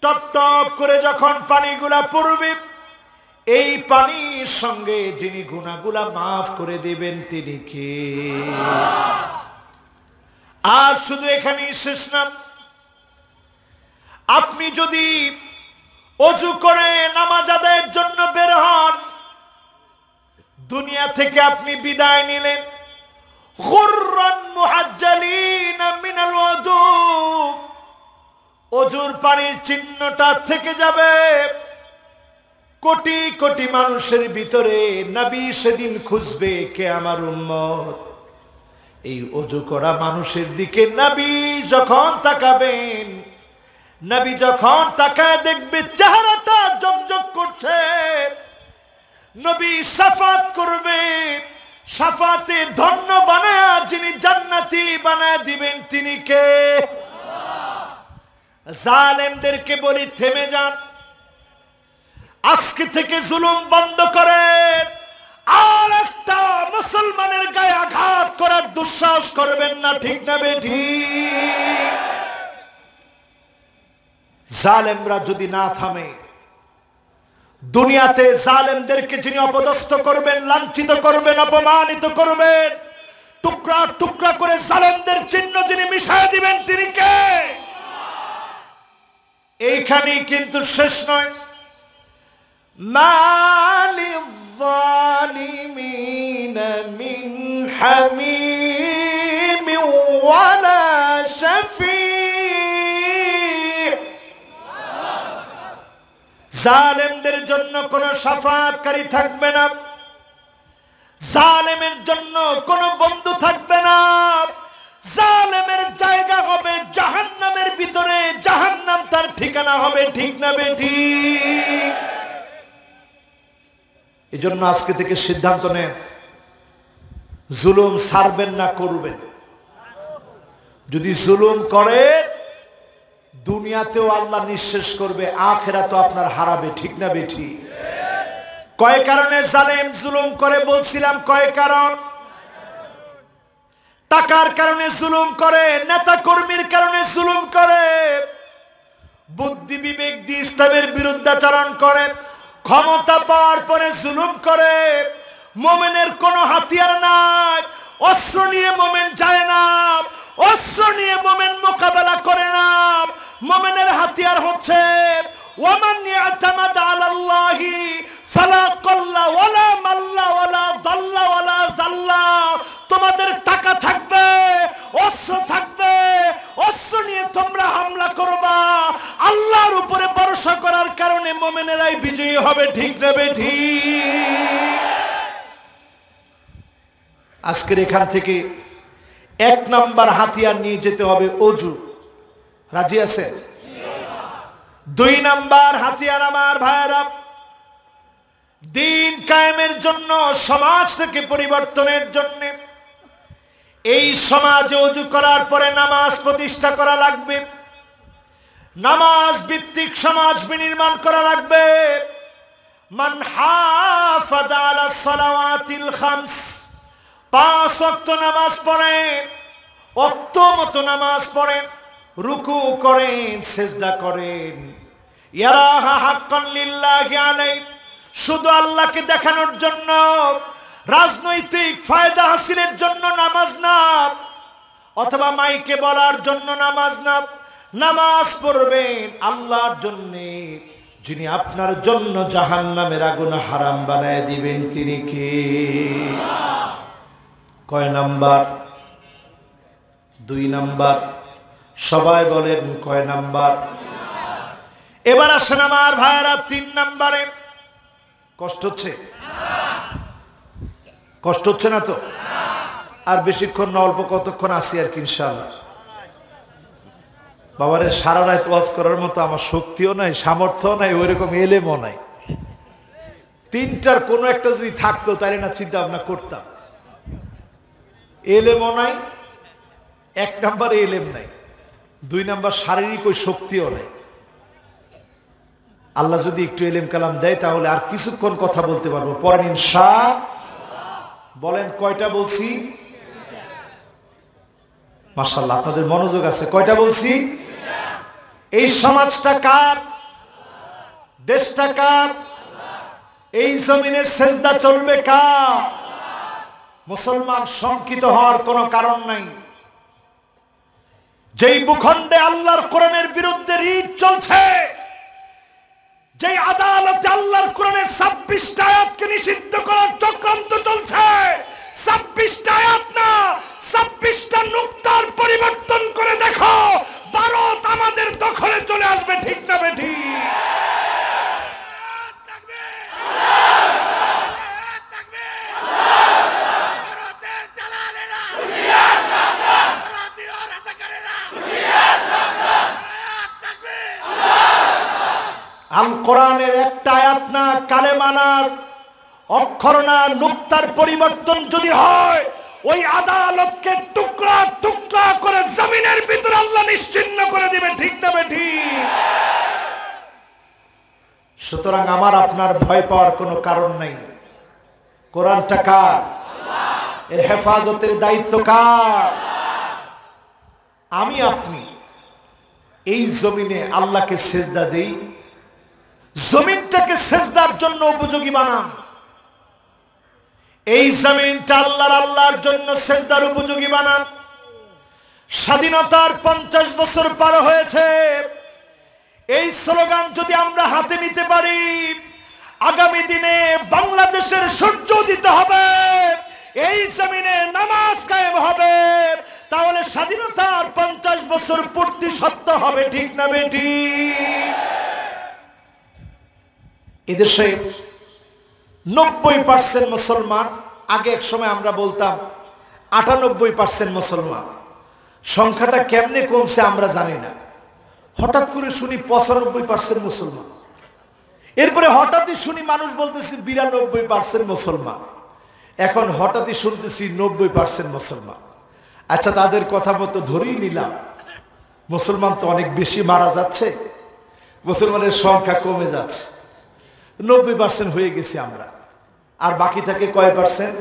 টপ টপ করে যখন পানিগুলা পড়বে, এই পানির সঙ্গে যিনি গুনাহগুলা মাফ করে দিবেন তিনি কে? আর শুধু এখানেই শেষ না। আপনি যদি ওযু করে নামাজ আদায়ের জন্য বের হন, দুনিয়া থেকে আপনি বিদায় নিলেন, গুররান মুহাজ্জালিনা মিনাল ওযু, ওযুর পানির চিহ্নটা থেকে যাবে। কোটি কোটি মানুষের ভিতরে নবী সেদিন খুঁজবে কে আমার উম্মত। এই ওযু করা মানুষের দিকে নবী যখন তাকাবেন, নবী যখন তাকায় দেখবে চেহারাটা জগজগ করছে, নবী শাফাত করবে। শাফাতে ধন্য বানায়া যিনি জান্নাতি বানায় দিবেন তিনি কে? জালেমদেরকে বলি থেমে যান, আজকে থেকে জুলুম বন্ধ করেন। আর একটা মুসলমানের গায়ে আঘাত করার দুঃসাহস করবেন না, ঠিক না বেঠিক? জালেমরা যদি না থামে, দুনিয়াতে জালেমদেরকে যিনি অপদস্থ করবেন, লাঞ্ছিত করবেন, অপমানিত করবেন, টুকরা টুকরা করে জালেমদের চিহ্ন যিনি মিশায় দিবেন তিনি কে? এইখানেই কিন্তু শেষ নয়। মালিয-যালিমিনা মিন হামীম ওয়ালা শাফী, জালেমদের জন্য কোন শাফাআতকারী থাকবে না, জালেমের জন্য কোন বন্ধু থাকবে না। জালেমের জায়গা হবে জাহান্নামের ভিতরে, জাহান্নাম তার ঠিকানা হবে, ঠিক না বেঠিক? এজন্য আজকে থেকে সিদ্ধান্ত নেন, জুলুম ছাড়বেন না, করবেন। যদি জুলুম করে দুনিয়াতেও আল্লাহ নিঃশেষ করবে, আখিরাতেও আপনার হারাবে, ঠিক না বেঠিক? কয় কারণে জালেম জুলুম করে বলছিলাম, কয় কারণ? টাকার কারণে জুলুম করে, নেতা কর্মীর কারণে জুলুম করে, বুদ্ধি বিবেক দিয়ে ইসলামের বিরুদ্ধাচরণ করে, ক্ষমতা পাওয়ার পরে জুলুম করে। মুমিনের কোনো হাতিয়ার নাই, অস্ত্র নিয়ে মুমিন যায় না, অস্ত্র নিয়ে মুমিন মোকাবেলা করে না। মুমিনের হাতিয়ার হচ্ছে ওয়ামান ইয়াতামাদা আলাল্লাহি ফালা কাল্লা ওয়ালা মাল্লা ওয়ালা দাল্লা ওয়ালা জাল্লা। তোমাদের টাকা থাকবে, অস্ত্র থাকবে, অস্ত্র নিয়ে তোমরা হামলা করবা, আল্লাহর উপরে ভরসা করার কারণে মুমিনেরাই বিজয়ী হবে, ঠিক না বেঠিক? আজকের এখান থেকে 1 নাম্বার হাতিয়ার নিয়ে যেতে হবে ওযু। রাজি আছেন? 2 নাম্বার হাতিয়ার আমার ভাইরা, দিন কায়েমের জন্য, সমাজ থেকে পরিবর্তনের জন্য এই সমাজে ওযু করার পরে নামাজ প্রতিষ্ঠা করা লাগবে, নামাজ ভিত্তিক সমাজ বিনির্মাণ করা লাগবে। মান হাফাযা আলাস সালাওয়াতিল খামস, 5 ওয়াক্ত নামাজ পড়েন, ওয়াক্ত মতো নামাজ পড়েন, রুকু করেন, সিজদা করেন। ইয়ারাহা হাক্কান লিল্লাহি আলাইহি, শুধু আল্লাহকে দেখানোর জন্য, রাজনৈতিক ফায়দা হাসিলের জন্য নামাজ না, অথবা মাইকে বলার জন্য নামাজ না। নামাজ পড়বেন আল্লাহর জন্য, যিনি আপনার জন্য জাহান্নামের আগুন হারাম বানায় দিবেন তিনি কে? কয় নাম্বার? 2 নাম্বার। সবাই বলেন কয় নাম্বার? এবার আসেন আমার ভাইরা 3 নাম্বারে। কষ্ট হচ্ছে? কষ্ট হচ্ছে না তো? আর বেশিক্ষণ না, অল্প কতক্ষণ আসি আর কি ইনশাআল্লাহ। বাবারে সারা রাত ওয়াজ করার মতো আমার শক্তিও নাই, সামর্থ্য নাই, ওইরকম এলেমও নাই। 3টার কোনো একটা যদি থাকতো তাহলে না চিন্তা ভাবনা করতাম। এলেমও নাই, 1 নাম্বার এলেম নাই, 2 নাম্বার শারীরিক ওই শক্তিও নাই। আল্লাহ যদি একটু এলেম কালাম দেয় তাহলে আর কিছুক্ষণ কথা বলতে পারবো। পরেন ইনশাআল্লাহ। বলেন কয়টা বলছি? মাশাআল্লাহ, আপনাদের মনোযোগ আছে। কয়টা বলছি? এই সমাজটা কার? দেশটা কার? এই জমিনে সেজদা চলবে কার? মুসলমান শঙ্কিত হওয়ার কোনো কারণ নাই। যেই ভূখণ্ডে আল্লাহর কোরআনের বিরুদ্ধে রিট চলছে, যেই আদালতে আল্লাহর কোরআনের 26টা আয়াতকে নিষিদ্ধ করার চক্রান্ত চলছে, 26টা আয়াত না কালেমানার অক্ষর না নুক্তার পরিবর্তন যদি হয়, ওই আদালতকে টুকরা টুকরা করে জমিনের ভিতরে আল্লাহ নিশ্চিহ্ন করে দিবে। ঠিক না ঠিক? সুতরাং আমার আপনার ভয় পাওয়ার কোনো কারণ নাই। কোরআনটা কার? এর হেফাজতের দায়িত্ব কার? আমি আপনি এই জমিনে আল্লাহকে সেজদা দেই, জমিনটাকে সেজদার জন্য উপযোগী বানান। এই জমিনটা আল্লাহর জন্য সেজদার উপযোগী বানান। স্বাধীনতার 50 বছর পার হয়েছে। এই স্লোগান যদি আমরা হাতে নিতে পারি, আগামী দিনে বাংলাদেশের সূর্য উদিত হবে, এই জমিনে নামাজ কায়েম হবে, তাহলে স্বাধীনতার 50 বছর পূর্তি সত্য হবে। ঠিক না বেটি? এদেশে 90% মুসলমান। আগে এক সময় আমরা বলতাম 98% মুসলমান। সংখ্যাটা কেমনে কমছে আমরা জানি না। হঠাৎ করে শুনি 95% মুসলমান, এরপরে হঠাৎই শুনি মানুষ বলতেছি 92% মুসলমান, এখন হঠাৎই শুনতেছি 90% মুসলমান। আচ্ছা, তাদের কথা মতো ধরেই নিলাম মুসলমান তো অনেক বেশি মারা যাচ্ছে, মুসলমানের সংখ্যা কমে যাচ্ছে, 90% হয়ে গেছি আমরা, আর বাকি থাকে কয় পার্সেন্ট?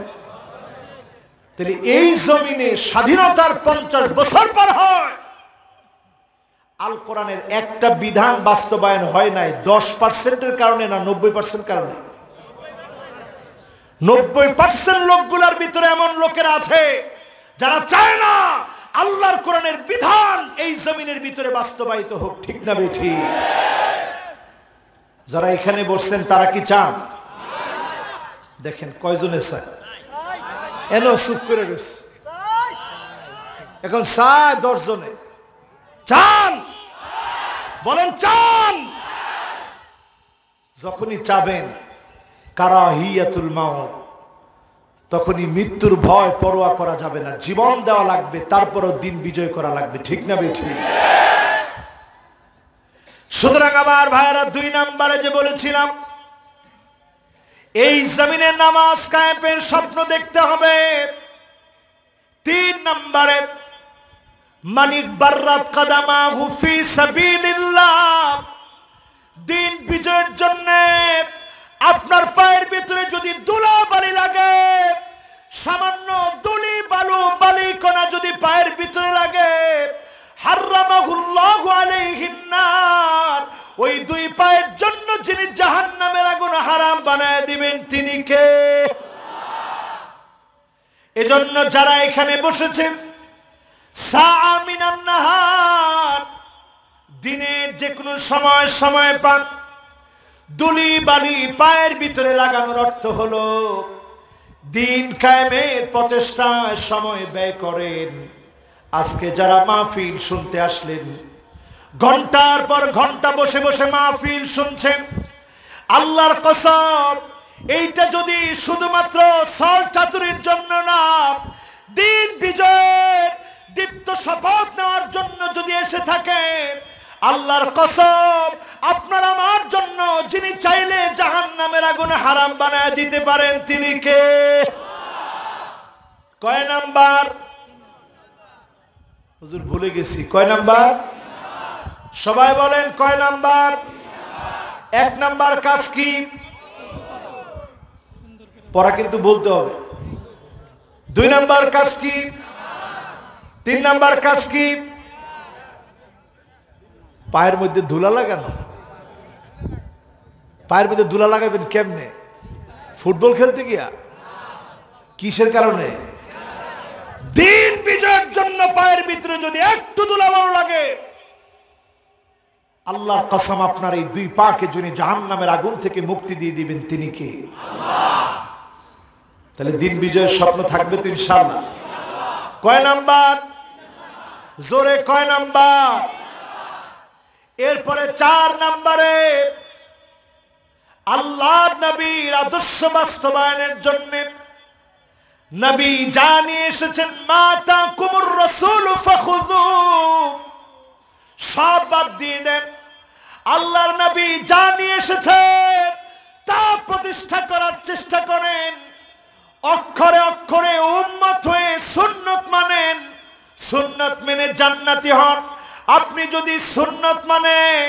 তাহলে এই জমিনে স্বাধীনতার 50 বছর পার হয়, আল কোরআনের একটা বিধান বাস্তবায়ন হয় নাই 10%-এর কারণে না 90% কারণে। 90% লোকগুলোর ভিতরে এমন লোকেরা আছে যারা চায় না আল্লাহর কোরআনের বিধান এই জমিনের ভিতরে বাস্তবায়িত হোক। ঠিক না বেঠি? যারা এখানে বসছেন তারা কি চান? দেখেন কয়জনে চায়? এন চুপ করে রয়েছে, এখন চায় 10 জনে। চান? বলেন চান? যখনই চাবেন কারাহিয়াতুল মাউত, তখনই মৃত্যুর ভয় পরোয়া করা যাবে না, জীবন দেওয়া লাগবে, তারপরও দিন বিজয় করা লাগবে। ঠিক না বেঠি? সুতরাং আমার ভাইয়েরা, 2 নম্বরে যে বলেছিলাম এই জমিনে নামাজ কায়েমের স্বপ্ন দেখতে হবে। 3 নম্বরে মানিক বাররাত কাদামাহু ফি সাবিলিল্লাহ, দিন বিজয়ের জন্য আপনার পায়ের ভিতরে যদি ধুলাবালি লাগে, সামান্য ধুলি বালু বালিকণা যদি পায়ের ভিতরে লাগে, হারামাহুল্লাহু আলাইহিন নার, ওই 2 পায়ের জন্য যিনি জাহান্নামের আগুন হারাম বানায় দিবেন তিনি কে? এজন্য যারা এখানে বসেছেন, সাআ মিনান নাহার, দিনের যে কোনো সময় পান, ধুলি বালি পায়ের ভিতরে লাগানোর অর্থ হলো দিন কায়েমের প্রচেষ্টায় সময় ব্যয় করেন। আজকে যারা মাহফিল শুনতে আসলেন, ঘন্টার পর ঘন্টা বসে বসে মাহফিল শুনছেন, আল্লাহর কসম, এইটা যদি শুধুমাত্র সল চাতুরির জন্য না, দিন বিজয়ের দীপ্ত শপথ নেওয়ার জন্য যদি এসে থাকেন, আল্লাহর কসম, আপনার আমার জন্য যিনি চাইলে জাহান্নামের আগুনে হারাম বানায় দিতে পারেন তিনি কে? কয় নাম্বার? হুজুর ভুলে গেছি, কয় নাম্বার? সবাই বলেন কয় নাম্বার? 1 নাম্বার কাজ কি? পড়া কিন্তু বলতে হবে। 2 নাম্বার কাজ কি? 3 নাম্বার কাজ কি? পায়ের মধ্যে ধুলা লাগানো। পায়ের মধ্যে ধুলা লাগাবেন কেমনে? ফুটবল খেলতে গিয়া? কিসের কারণে? দিন বিজয়ের জন্য পায়ের ভিতরে যদি একটু ধুলা ভালো লাগে, আল্লাহর কসম, আপনার এই 2 পাকে যিনি জাহান্নামের আগুন থেকে মুক্তি দিয়ে দিবেন তিনি কে? আল্লাহ। তাহলে দিন বিজয়ের স্বপ্ন থাকবে তো ইনশাআল্লাহ। কয় নাম্বার? জোরে কয় নাম্বার? এরপরে 4 নম্বরে আল্লাহর নবীর আদর্শ বাস্তবায়নের জন্য নবী জানিয়ে এসেছেন, মাতা কুমুর রাসূল ফাখুযু, সব বাদ দিয়ে দেন। আল্লাহর নবী জানিয়ে এসেছেন, তা প্রতিষ্ঠা করার চেষ্টা করেন, অক্ষরে অক্ষরে উম্মত হয়ে সুন্নত মানেন, সুন্নত মেনে জান্নাতি হন। আপনি যদি সুন্নত মানেন,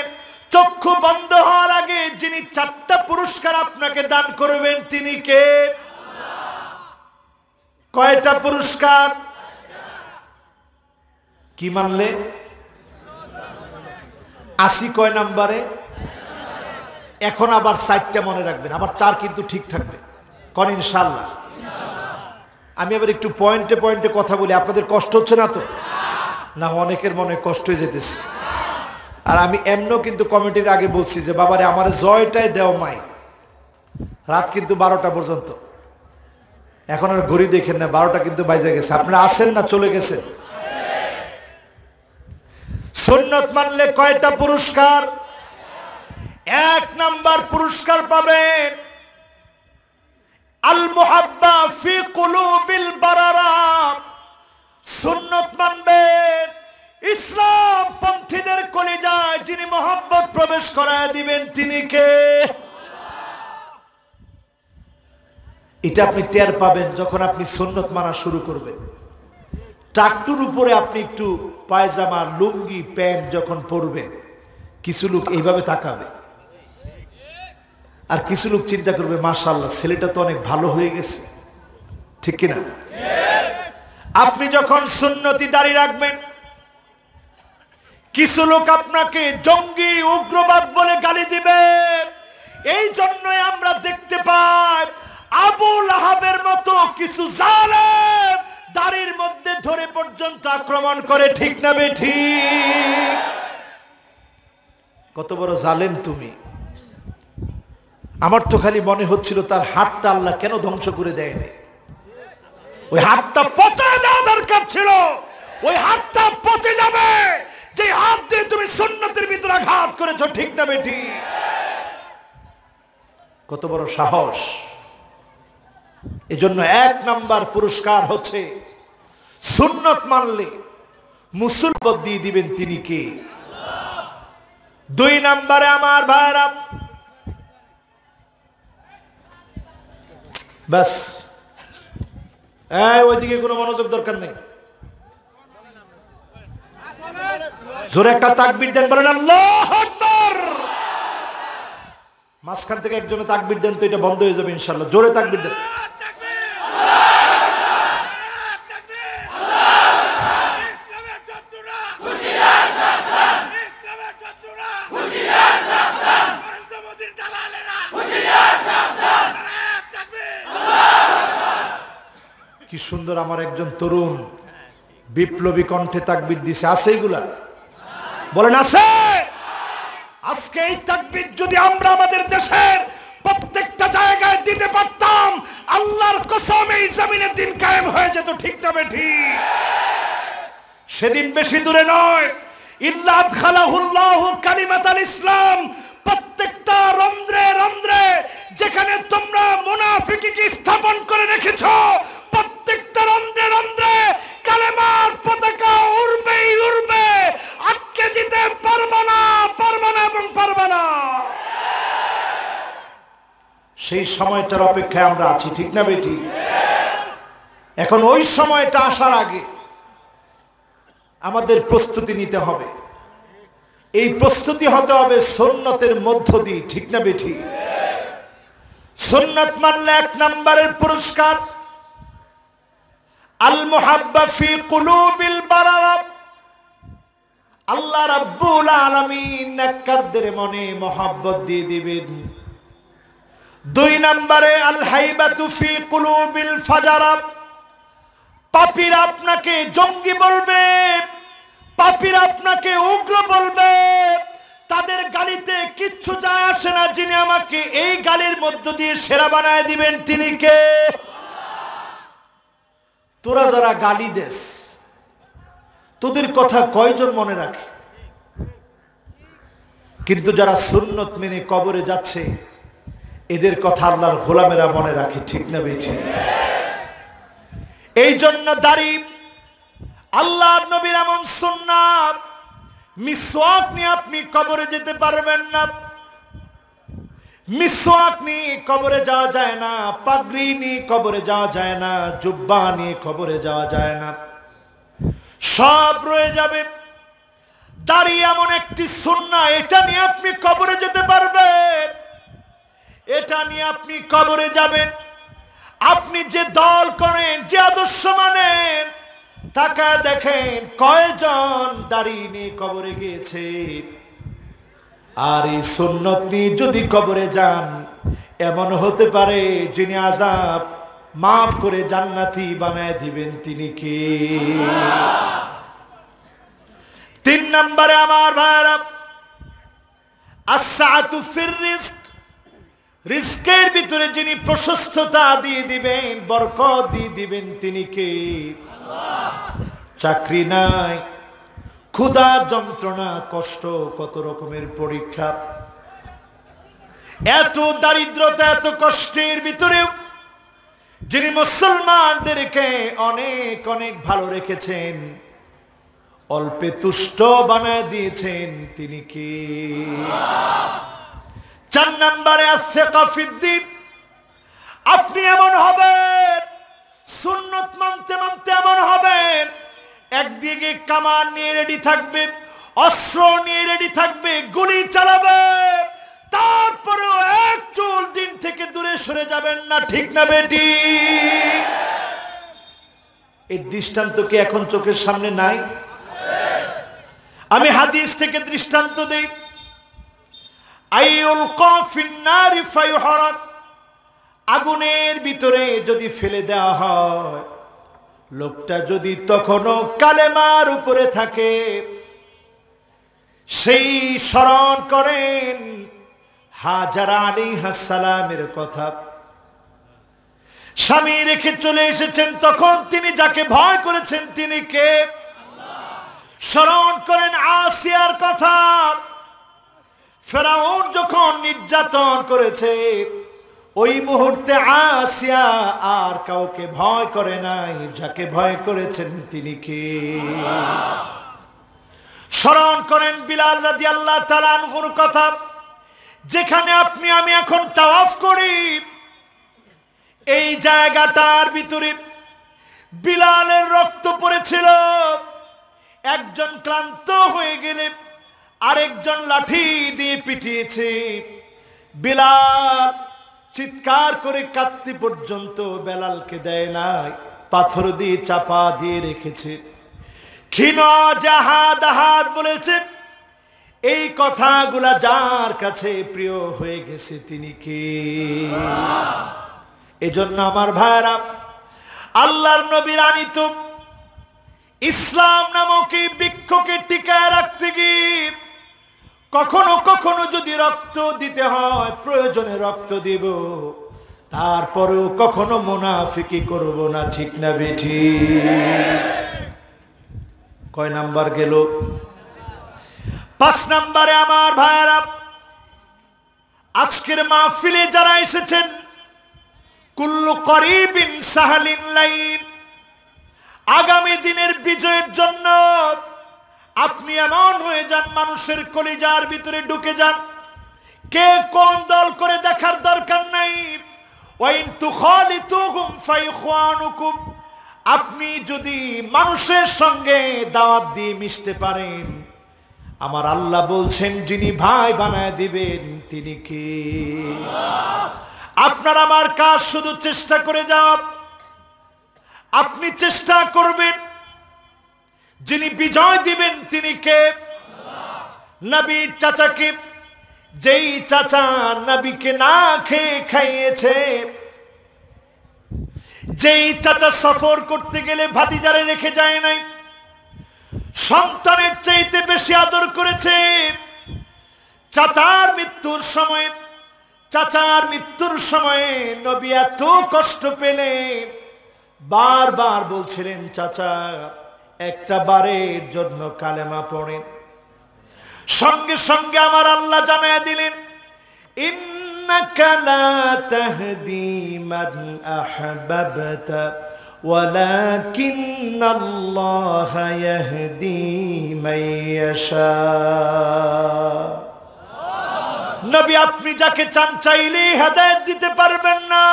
চক্ষু বন্ধ হওয়ার আগে যিনি 4টা পুরস্কার আপনাকে দান করবেন তিনি কে? কয়টা পুরস্কার? কি মানলে? 80 কয় নাম্বারে? এখন আবার 4টা মনে রাখবেন, আবার 4 কিন্তু ঠিক থাকবে। কোন ইনশাআল্লাহ? আমি আবার একটু পয়েন্টে পয়েন্টে কথা বলি, আপনাদের কষ্ট হচ্ছে না তো? না, অনেকের মনে কষ্ট হয়ে যেতেছে। আর আমি এমনও কিন্তু কমিটির আগে বলছি যে বাবারে আমার জয়টাই দেও মাই, রাত কিন্তু 12টা পর্যন্ত। এখন আর ঘড়ি দেখেন না, 12টা কিন্তু বাইজে গেছে। আপনারা আসেন না চলে গেছেন? সুন্নত মানলে কয়টা পুরস্কার? 1 নাম্বার পুরস্কার পাবেন আল মুহাব্বা ফি কুলুবিল বারারা। সুন্নত মানবেন, ইসলাম পন্থীদের কলিজায় যিনি মহব্বত প্রবেশ করায় দিবেন তিনি কে? এটা আপনি টের পাবেন যখন আপনি সুন্নত মানা শুরু করবেন। টাকটুর উপরে আপনি একটু পায়জামা লুঙ্গি প্যান্ট যখন পরবেন, কিছু লোক এইভাবে তাকাবে, আর কিছু লোক চিন্তা করবে মাশাআল্লাহ ছেলেটা তো অনেক ভালো হয়ে গেছে, ঠিক কিনা? আপনি যখন সুন্নতি দাড়ি রাখবেন, কিছু লোক আপনাকে জঙ্গি উগ্রবাদ বলে গালি দিবে। এই জন্যই আমরা দেখতে পাই আবু লাহাবের মতো কিছু জালেম দাড়ির মধ্যে ধরে পর্যন্ত আক্রমণ করে, ঠিক না বেঠিক? কত বড় জালেম তুমি! আমার তো খালি মনে হচ্ছিল তার হাতটা আল্লাহ কেন ধ্বংস করে দেয়নি। ওই হাতটা পচে দেওয়া দরকার ছিল। ওই হাতটা পচে যাবে যে হাত দিয়ে তুমি সুন্নতের ভিতরে আঘাত করেছো, ঠিক না বেঠিক? কত বড় সাহস! এজন্য 1 নাম্বার পুরস্কার হচ্ছে সুন্নত মানলে মুসলমান দিয়ে দিবেন তিনি কে? 2 নাম্বারে আমার ভাইরা, বাস ওইদিকে কোনো মনোযোগ দরকার নেই, জোরে একটা তাকবীর দেন, বলেন আল্লাহু আকবার। মাঝখান থেকে একজনে তাকবীর দেন তো এটা বন্ধ হয়ে যাবে ইনশাআল্লাহ। জোরে তাকবীর দেন। কি সুন্দর আমার একজন তরুণ বিপ্লবী কণ্ঠে তাকবীর দিছে। আছে এগুলা? বলেন আছে? আজকে এই তাকবীর যদি আমরা আমাদের দেশের প্রত্যেকটা জায়গায় দিতে পারতাম, আল্লাহর কসম এই জমিনে দিন কায়েম হয়ে যেত, ঠিক না বেঠিক? সেদিন বেশি দূরে নয়, ইল্লা আদখালাহুল্লাহু কালিমাতাল ইসলাম। প্রত্যেকটা রন্ধ্রে রন্ধ্রে যেখানে তোমরা মুনাফিককে স্থাপন করে রেখেছো, প্রত্যেকটা রন্ধ্রে রন্ধ্রে কালেমার পতাকা উড়বেই উড়বে। আটকে দিতে পারবে না, পারবে না এবং পারবে না। সেই সময়টার অপেক্ষায় আমরা আছি, ঠিক না বেটি? এখন ওই সময়টা আসার আগে আমাদের প্রস্তুতি নিতে হবে। এই প্রস্তুতি হতে হবে সুন্নতের মধ্য দিয়ে, ঠিক না বেটি? সুন্নত মানলে 1 নাম্বারের পুরস্কার আল মুহাব্বা ফি কুলুবিল বারারা। আল্লাহ রাব্বুল আলামিন নেককারদের মনে মহব্বত দিয়ে দিবেন। 2 নম্বরে আল হাইবাতু ফি কুলুবিল ফাজারা। পাপীরা আপনাকে জঙ্গি বলবে, পাপীরা আপনাকে উগ্র বলবে, তাদের গালিতে কিচ্ছু যায় আসে না। যিনি আমাকে এই গালির মধ্য দিয়ে সেরা বানায় দিবেন তিনি কে? তোরা যারা গালি দেস, তোদের কথা কয়জন মনে রাখে? কিন্তু যারা সুন্নত মেনে কবরে যাচ্ছে, এদের কথা আল্লাহর গোলামেরা মনে রাখে, ঠিক না বেঠি? এই জন্য দাড়ি আল্লাহর নবীর এমন সুন্নাত, মিসওয়াক নিয়ে আপনি কবরে যেতে পারবেন না। মিসওয়াক নিয়ে কবরে যাওয়া যায় না, পাগড়ি নিয়ে কবরে যাওয়া যায় না, জুব্বা নিয়ে কবরে যাওয়া যায় না, সব রয়ে যাবে। দাড়ি এমন একটি সুন্নাহ, এটা নিয়ে আপনি কবরে যেতে পারবেন, এটা নিয়ে আপনি কবরে যাবেন। আপনি যে দল করেন, যে আদর্শ মানেন, তাকা দেখেন কয়জন দাড়ি নিয়ে কবরে গিয়েছে। আর এই সুন্নত নিয়ে যদি কবরে যান, এমন হতে পারে যিনি আযাব মাফ করে জান্নাতি বানায় দিবেন তিনি কে? 3 নম্বরে আমার ভাইরা, আস-সাআতু ফির রিজক, রিজকের ভিতরে যিনি প্রশস্ততা দিয়ে দিবেন, বরকত দিয়ে দিবেন তিনি কে? চাকরি নাই, ক্ষুধা, যন্ত্রণা, কষ্ট, কত রকমের পরীক্ষা, এত দারিদ্রতা, এত কষ্টের ভিতরেও যিনি মুসলমানদেরকে অনেক অনেক ভালো রেখেছেন, অল্পে তুষ্ট বানায় দিয়েছেন তিনি কে? 4 নম্বরে আস-সিকা ফিদ্দীন, আপনি এমন হবেন, সুন্নত মানতে মানতে এমন হবেন, একদিকে কামান নিয়ে রেডি থাকবে, অস্ত্র নিয়ে রেডি থাকবে, গুলি চালাবে, তারপরেও এক চুল দিন থেকে দূরে সরে যাবেন না, ঠিক না বেটি? এই দৃষ্টান্ত কি এখন চোখের সামনে নাই? আমি হাদিস থেকে দৃষ্টান্ত দেই। আইউলকা ফিন্নারি ফায়ুহরাক, আগুনের ভিতরে যদি ফেলে দেওয়া হয়, লোকটা যদি তখনও কালেমার উপরে থাকে, সেই স্মরণ করেন হাজারা আলাইহিস সালামের কথা, স্বামী রেখে চলে এসেছেন, তখন তিনি যাকে ভয় করেছেন তিনি কে? স্মরণ করেন আসিয়ার কথা, ফেরাউন যখন নির্যাতন করেছে, ওই মুহূর্তে আসিয়া আর কাউকে ভয় করে নাই, যাকে ভয় করেছেন তিনি কে? স্মরণ করেন বিলাল রাদিয়াল্লাহু তাআলা আনহুর কথা, যেখানে আপনি আমি এখন তাওয়াফ করি, এই জায়গাটার ভিতরে বিলালের রক্ত পড়েছিল। একজন ক্লান্ত হয়ে গেলে আরেকজন লাঠি দিয়ে পিটিয়েছে, বিলাল চিৎকার করে কাঁদতে পর্যন্ত বেলালকে দেয় নাই, পাথর দিয়ে চাপা দিয়ে রেখেছে। ক্ষীণ জাহাদ আহাদ বলেছে। এই কথাগুলা যার কাছে প্রিয় হয়ে গেছে তিনি কে? এজন্য আমার ভাইরা, আল্লাহর নবীর আনিত ইসলাম নামক এই বৃক্ষকে টিকায় রাখতে গিয়ে কখনো কখনো যদি রক্ত দিতে হয়, প্রয়োজনে রক্ত দিব, তারপরেও কখনো মুনাফিকি করব না, ঠিক না বেঠি? কয় নাম্বার গেল? 5 নম্বরে আমার ভাইরা, আজকের মাহফিলে যারা এসেছেন, কুল্লু করিবিন সাহালিন লাইন, আগামী দিনের বিজয়ের জন্য আপনি এমন হয়ে যান, মানুষের কলিজার ভিতরে ঢুকে যান। কে কোন দল করে দেখার দরকার নাই। ওয়াইন তুখালিতুহুম ফাইখওয়ানুকুম, আপনি যদি মানুষের সঙ্গে দাওয়াত দিয়ে মিশতে পারেন, আমার আল্লাহ বলছেন যিনি ভাই বানায় দিবেন তিনি কে? আপনার আমার কাজ শুধু চেষ্টা করে যাও। আপনি চেষ্টা করবেন, যিনি বিজয় দিবেন তিনি কে? নবীর চাচাকে, যেই চাচা নবীকে না খেয়ে খাইয়েছে, যেই চাচা সফর করতে গেলে ভাতিজারে রেখে যায় নাই, সন্তানের চাইতে বেশি আদর করেছে। চাচার মৃত্যুর সময়ে নবী এত কষ্ট পেলেন, বারবার বলছিলেন চাচা একটা বারের জন্য কালেমা পড়েন। সঙ্গে সঙ্গে আমার আল্লাহ জানায়া দিলেন, ইন্নাকা লা তাহদি মান আহবাবতা ওয়ালাকিন্নাল্লাহা ইয়াহদি মান ইয়াশা। নবী আপনি যাকে চান চাইলে হেদায়েত দিতে পারবেন না,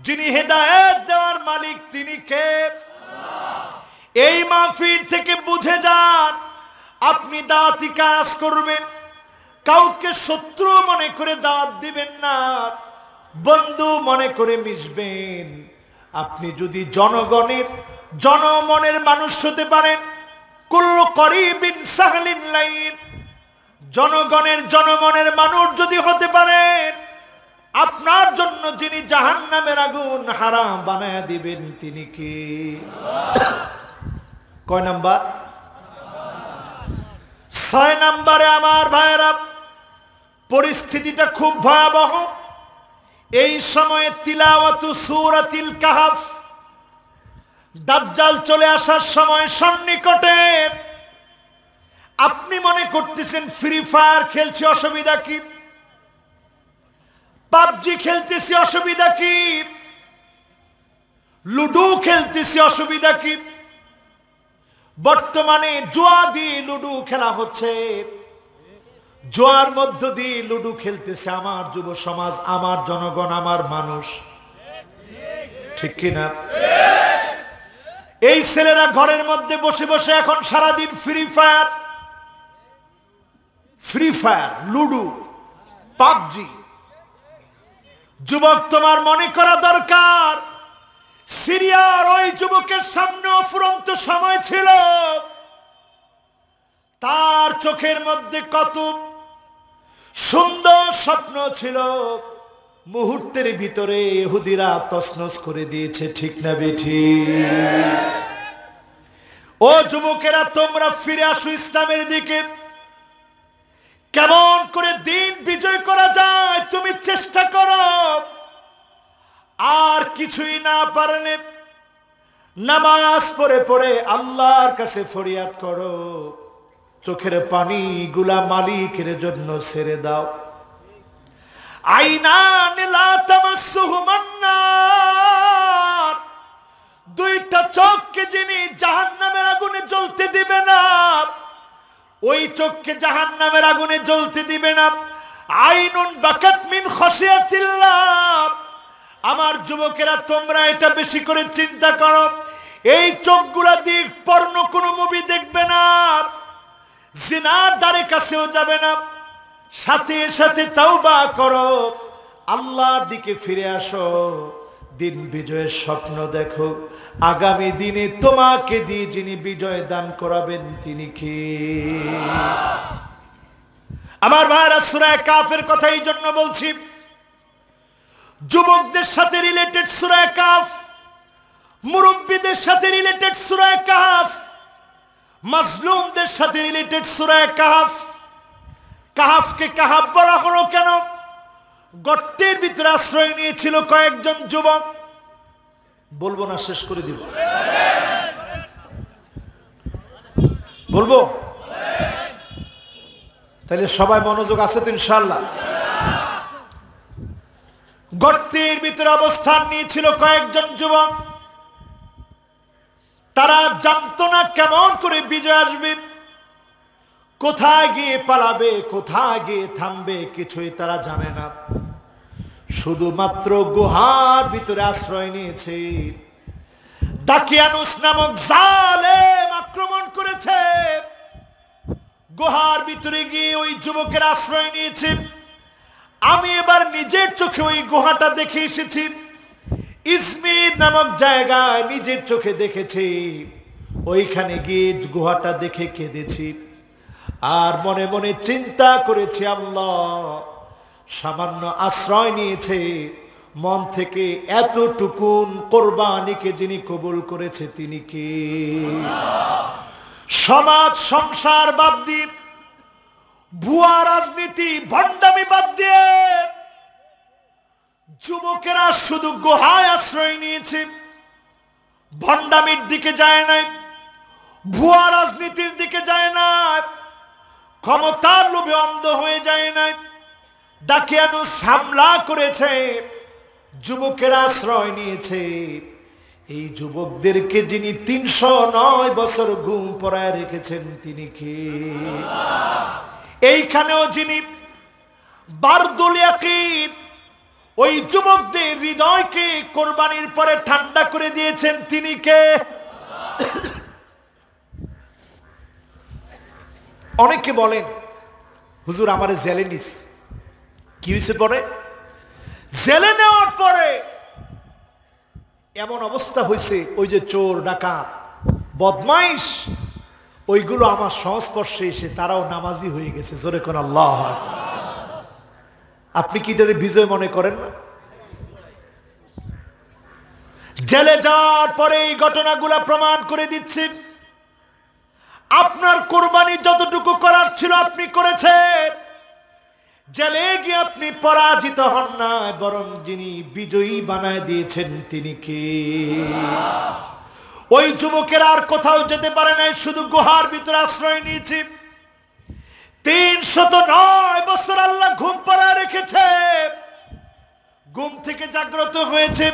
যিনি হেদায়েত দেওয়ার মালিক তিনি কে? এই মাহফিল থেকে বুঝে যান, আপনি দাওয়াতি কাজ করবেন, কাউকে শত্রু মনে করে দাওয়াত দিবেন না, বন্ধু মনে করে মিশবেন। আপনি যদি জনমনের মানুষ হতে পারেন, কুল্লু করিবিন সাহলিন লাইন, জনমনের মানুষ যদি হতে পারেন, আপনার জন্য যিনি জাহান্নামের আগুন হারাম বানায়া দিবেন তিনি কি? কয় নাম্বার? 6 নম্বরে আমার ভাইয়েরা, পরিস্থিতিটা খুব ভয়াবহ। এই সময়ে তিলাওয়াতু সূরাতিল কাহফ, দাজ্জাল চলে আসার সময় সন্নিকটে। আপনি মনে করতেছেন ফ্রি ফায়ার খেলছি, অসুবিধা কি? পাবজি খেলতেছি, অসুবিধা কি? লুডো খেলতেছি, অসুবিধা কি? বর্তমানে জুয়া দিয়ে লুডো খেলা হচ্ছে, জুয়ার মধ্য দিয়ে লুডো খেলতেছে আমার যুব সমাজ, আমার জনগণ, আমার মানুষ, ঠিক কিনা? এই ছেলেরা ঘরের মধ্যে বসে বসে এখন সারাদিন ফ্রি ফায়ার, লুডো, পাবজি। যুবক, তোমার মনে করা দরকার, সিরিয়ার ওই যুবকের সামনে অফুরন্ত সময় ছিল, তার চোখের মধ্যে কত সুন্দর স্বপ্ন ছিল, মুহূর্তের ভিতরে ইহুদিরা তছনছ করে দিয়েছে, ঠিক না বেঠিক? ও যুবকেরা, তোমরা ফিরে আসো ইসলামের দিকে। কেমন করে দিন বিজয় করা যায় তুমি চেষ্টা করো। আর কিছুই না পারলে নামাজ পড়ে পড়ে আল্লাহর কাছে ফরিয়াদ করো, চোখের পানি গুলা মালিকের জন্য ছেড়ে দাও। আইনান লা তামাসসুহুমান নার, দুইটা চোখকে যিনি জাহান্নামের আগুনে জ্বলতে দিবে না, ওই চোখকে জাহান্নামের আগুনে জ্বলতে দিবে না। আইনুন বাকাত মিন খাশিয়াতিল্লাহ। আমার যুবকেরা, তোমরা এটা বেশি করে চিন্তা করো, এই চোখগুলা দিয়ে পর্ণ কোনো মুভি দেখবে না, জিনার দ্বারে কাছেও যাবে না, সাথে সাথে তাওবা করো, আল্লাহর দিকে ফিরে আসো, দিন বিজয়ের স্বপ্ন দেখো। আগামী দিনে তোমাকে দিয়ে যিনি বিজয় দান করাবেন তিনি কি? আমার ভাইরা, সূরা কাফের কথা এই জন্য বলছি, যুবকদের সাথে রিলেটেড সূরা কাফ, মুরব্বীদের সাথে রিলেটেড সূরা কাফ, মাজলুমদের সাথে রিলেটেড সূরা কাহফ। কাহফকে কাহফ বলা হলো কেন? গর্তের ভিতরে আশ্রয় নিয়েছিল কয়েকজন যুবক। বলবো না, শেষ করে দিব? বলবো? তাহলে সবাই মনোযোগ আছে তো ইনশাআল্লাহ? গর্তের ভিতরে অবস্থান নিয়েছিল কয়েকজন যুবক। তারা জানতো না কেমন করে বিজয় আসবে, কোথায় গিয়ে পালাবে, কোথায় গিয়ে থামবে, কিছুই তারা জানে না। শুধুমাত্র গুহার ভিতরে আশ্রয় নিয়েছে। দাকিয়ানুস নামক জালেম আক্রমণ করেছে, গুহার ভিতরে গিয়ে ওই যুবকের আশ্রয় নিয়েছে। আমি এবার নিজের চোখে ওই গুহাটা দেখে এসেছি, ইজমির নামক জায়গায় নিজের চোখে দেখেছি। ওইখানে গিয়ে গুহাটা দেখে কেঁদেছি, আর মনে মনে চিন্তা করেছি, আল্লাহ সামান্য আশ্রয় নিয়েছে, মন থেকে এতটুকুন কোরবানিকে যিনি কবুল করেছে তিনি কে? সমাজ সংসার বাদ দিয়ে, ভুয়া রাজনীতি ভণ্ডামি বাদ দিয়ে যুবকেরা শুধু গুহায় আশ্রয় নিয়েছে, ভণ্ডামির দিকে যায় নাই, ভুয়া রাজনীতির দিকে যায় না, ক্ষমতার লোভে অন্ধ হয়ে যায় নাই। দাকিয়ানুস হামলা করেছে, যুবকেরা আশ্রয় নিয়েছে। এই যুবকদেরকে যিনি 309 বছর ঘুম পড়ায় রেখেছেন তিনি কে? এইখানেও যিনি বারদুল ইয়াকিন, ওই যুবকদের হৃদয়কে কোরবানির পরে ঠান্ডা করে দিয়েছেন তিনি কে? অনেকে বলেন হুজুর আমারে জেলে নিস, কি হয়েছে পরে? জেলে নেওয়ার পরে এমন অবস্থা হয়েছে, ওই যে চোর ডাকাত বদমাইশ ওইগুলো আমার সংস্পর্শে এসে তারাও নামাজি হয়ে গেছে। জোরে কোন আল্লাহু আকবার। আপনি কি এটারে বিজয় মনে করেন না? জেলে যাওয়ার পরে এই ঘটনাগুলা প্রমাণ করে দিচ্ছে আপনার কোরবানি যতটুকু করার ছিল আপনি করেছেন। জেলে গিয়ে আপনি পরাজিত হন না, বরং যিনি বিজয়ী বানায় দিয়েছেন তিনি কে? ওই যুবকের আর কোথাও যেতে পারে নাই, শুধু গুহার ভিতরে আশ্রয় নিয়েছে। 309 বছর আল্লাহ ঘুম পাড়ায় রেখেছে। ঘুম থেকে জাগ্রত হয়েছে।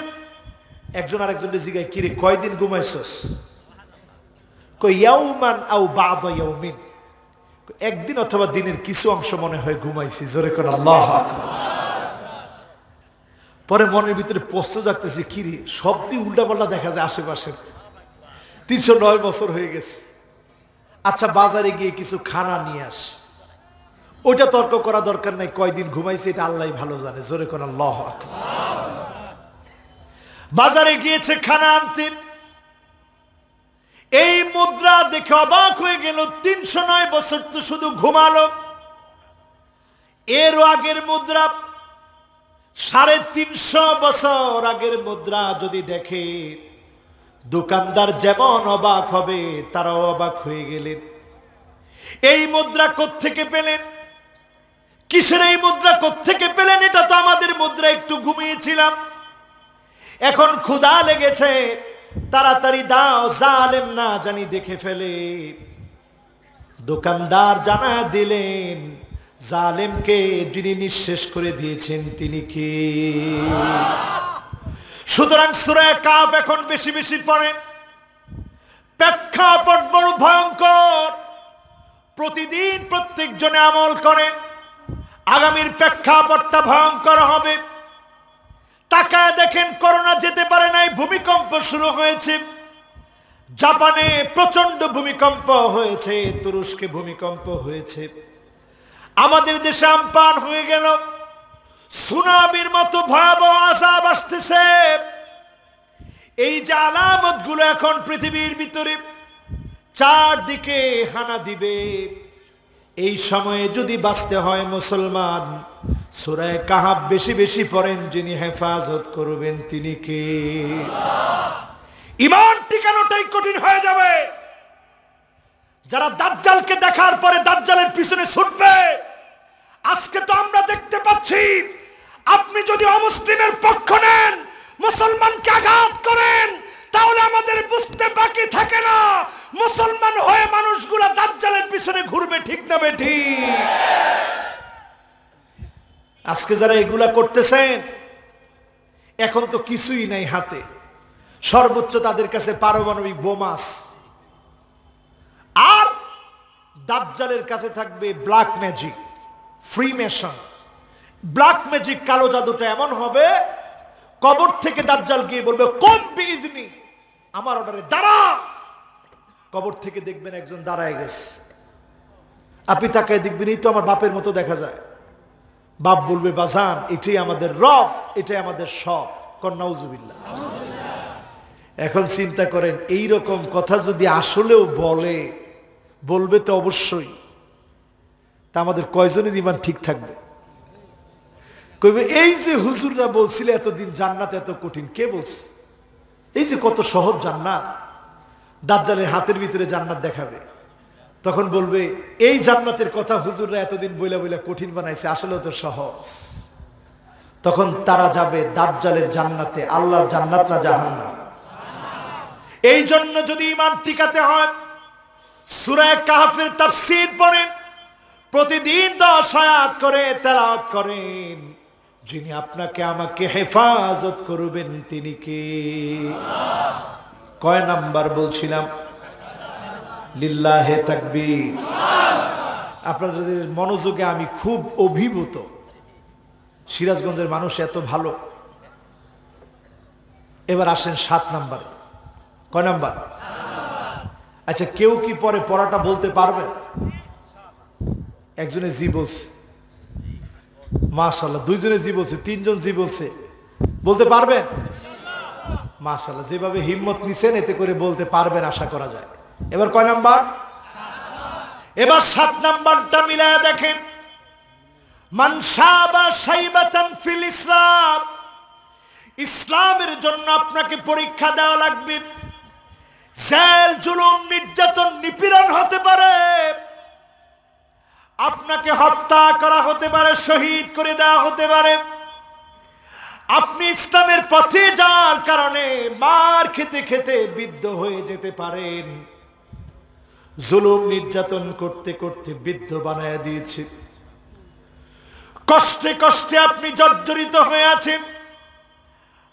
একজন আরেকজনের জিজ্ঞাসা, কিরে কয়দিন ঘুমাইছস? কই ইয়াউমান আও বা'দা ইয়াউমিন, একদিন অথবা দিনের কিছু অংশ মনে হয় ঘুমাইছি। জোরে কোন আল্লাহু আকবার। পরে মনের ভিতরে প্রশ্ন জাগতেছে, কিরে সব দিন উল্টাপাল্টা দেখা যায় আশেপাশে, 309 বছর হয়ে গেছে। আচ্ছা বাজারে গিয়ে কিছু খানা নিয়ে আস। ওইটা তর্ক করা দরকার নাই, কয়দিন ঘুমাইছে এটা আল্লাহ ভালো জানে। জোরে কোন আল্লাহু আকবার। বাজারে গিয়েছে খানা আনতে, এই মুদ্রা দেখে অবাক হয়ে গেল। 309 বছর তো শুধু ঘুমালো। এর আগের মুদ্রা 350 বছর আগের মুদ্রা যদি দেখে, দোকানদার যেমন অবাক হবে তারাও অবাক হয়ে গেলেন। এই মুদ্রা কোত্থেকে পেলেন? কিসের এই মুদ্রা কোত্থেকে পেলেন? এটা তো আমাদের মুদ্রা, একটু ঘুমিয়েছিলাম, এখন ক্ষুধা লেগেছে, তাড়াতাড়ি দাও, জালেম না জানি দেখে ফেলে। দোকানদার জানা দিলেন জালেমকে যিনি নিঃশেষ করে দিয়েছেন তিনি কে? সুতরাং সূরা কাফ এখন বেশি বেশি পড়েন। প্রেক্ষাপট বড় ভয়ঙ্কর, প্রতিদিন প্রত্যেক জনে আমল করেন। আগামীর প্রেক্ষাপটটা ভয়ঙ্কর হবে। তাকায় দেখেন, করোনা যেতে পারে নাই, ভূমিকম্প শুরু হয়েছে। জাপানে প্রচন্ড ভূমিকম্প হয়েছে, তুরস্কে ভূমিকম্প হয়েছে, আমাদের দেশে আমপান হয়ে গেল। সুনামির মতো ভয়াবহ আযাব আসতেছে। এই যে আলামত গুলো এখন পৃথিবীর ভিতরে চারদিকে হানা দিবে, এই সময়ে যদি বাঁচতে হয় মুসলমান, সূরা কাহাফ বেশি বেশি পড়েন। যিনি হেফাজত করবেন তিনি কে? ঈমান টিকানোটাই কঠিন হয়ে যাবে। যারা দাজ্জালকে দেখার পরে দাজ্জালের পিছনে ছুটবে, আজকে তো আমরা দেখতে পাচ্ছি, আপনি যদি অমুসলিমের পক্ষ নেন, মুসলমানকে আঘাত করেন, তাহলে আমাদের বুঝতে বাকি থাকে না মুসলমান হয়ে মানুষগুলা দাজ্জালের পিছনে ঘুরবে। ঠিক না বেঠিক? আজকে যারা এগুলা করতেছেন, এখন তো কিছুই নাই হাতে, সর্বোচ্চ তাদের কাছে পারমাণবিক বোমাস, আর দাজ্জালের কাছে থাকবে ব্ল্যাক ম্যাজিক, ফ্রিমেশন। ব্ল্যাক ম্যাজিক, কালো জাদুটা এমন হবে, কবর থেকে দাজ্জাল গিয়ে বলবে কুম বিইজনি, আমার অর্ডারে দাঁড়া। কবর থেকে দেখবেন একজন দাঁড়ায় গেছে, আপনি তাকায় দেখবেন এই তো আমার বাপের মতো দেখা যায়। বাপ বলবে বাজান এটাই আমাদের রব, এটাই আমাদের সব। নাউজুবিল্লাহ। এখন চিন্তা করেন, এই রকম কথা যদি আসলেও বলবে তো অবশ্যই, তা আমাদের কয়জনের ঈমান ঠিক থাকবে? কইবে এই যে হুজুররা বলছিল এতদিন জান্নাত এত কঠিন, কে বলছে? এই যে কত সহজ জান্নাত, দাজ্জালের হাতের ভিতরে জান্নাত দেখাবে, তখন বলবে এই জান্নাতের কথা হুজুররা এতদিন বইলা বইলা কঠিন বানাইছে, আসলে তো সহজ। তখন তারা যাবে দাজ্জালের জান্নাতে, আল্লাহর জান্নাত না জাহান্নাম। এই জন্য যদি ঈমান টিকাতে হয়, সূরা কাহফের তাফসীর পড়েন, প্রতিদিন 10 আয়াত করে তেলাওয়াত করেন। যিনি আপনাকে আমাকে হেফাজত করবেন তিনি কে? কয় নাম্বার বলছিলাম? লিল্লাহে তাকবীর। আপনাদের মনোযোগে আমি খুব অভিভূত। সিরাজগঞ্জের মানুষ এত ভালো। এবার আসেন 7 নাম্বারে। কয় নাম্বার? আচ্ছা, কেউ কি পরে পড়াটা বলতে পারবেন? একজনে জি বলছে, মাশাআল্লাহ। দুইজনে জি বলছে, তিনজন জি বলছে। বলতে পারবেন? মাশাআল্লাহ, যেভাবে হিম্মত নিছেন এতে করে বলতে পারবেন আশা করা যায়। এবার কয় নাম্বার? এবার 7 নাম্বারটা মিলায়া দেখেন। মান শাবা শাইবাতান ফিল ইসলাম, ইসলামের জন্য আপনাকে পরীক্ষা দেওয়া লাগবে। জেল, জুলুম, নির্যাতন, নিপীড়ন হতে পারে, আপনাকে হত্যা করা হতে পারে, শহীদ করে দেওয়া হতে পারে। আপনি ইসলামের পথে যাওয়ার কারণে মার খেতে খেতে বৃদ্ধ হয়ে যেতে পারেন। জুলুম নির্যাতন করতে করতে বৃদ্ধ বানায় দিয়েছে। কষ্টে কষ্টে আপনি জর্জরিত হয়ে আছেন,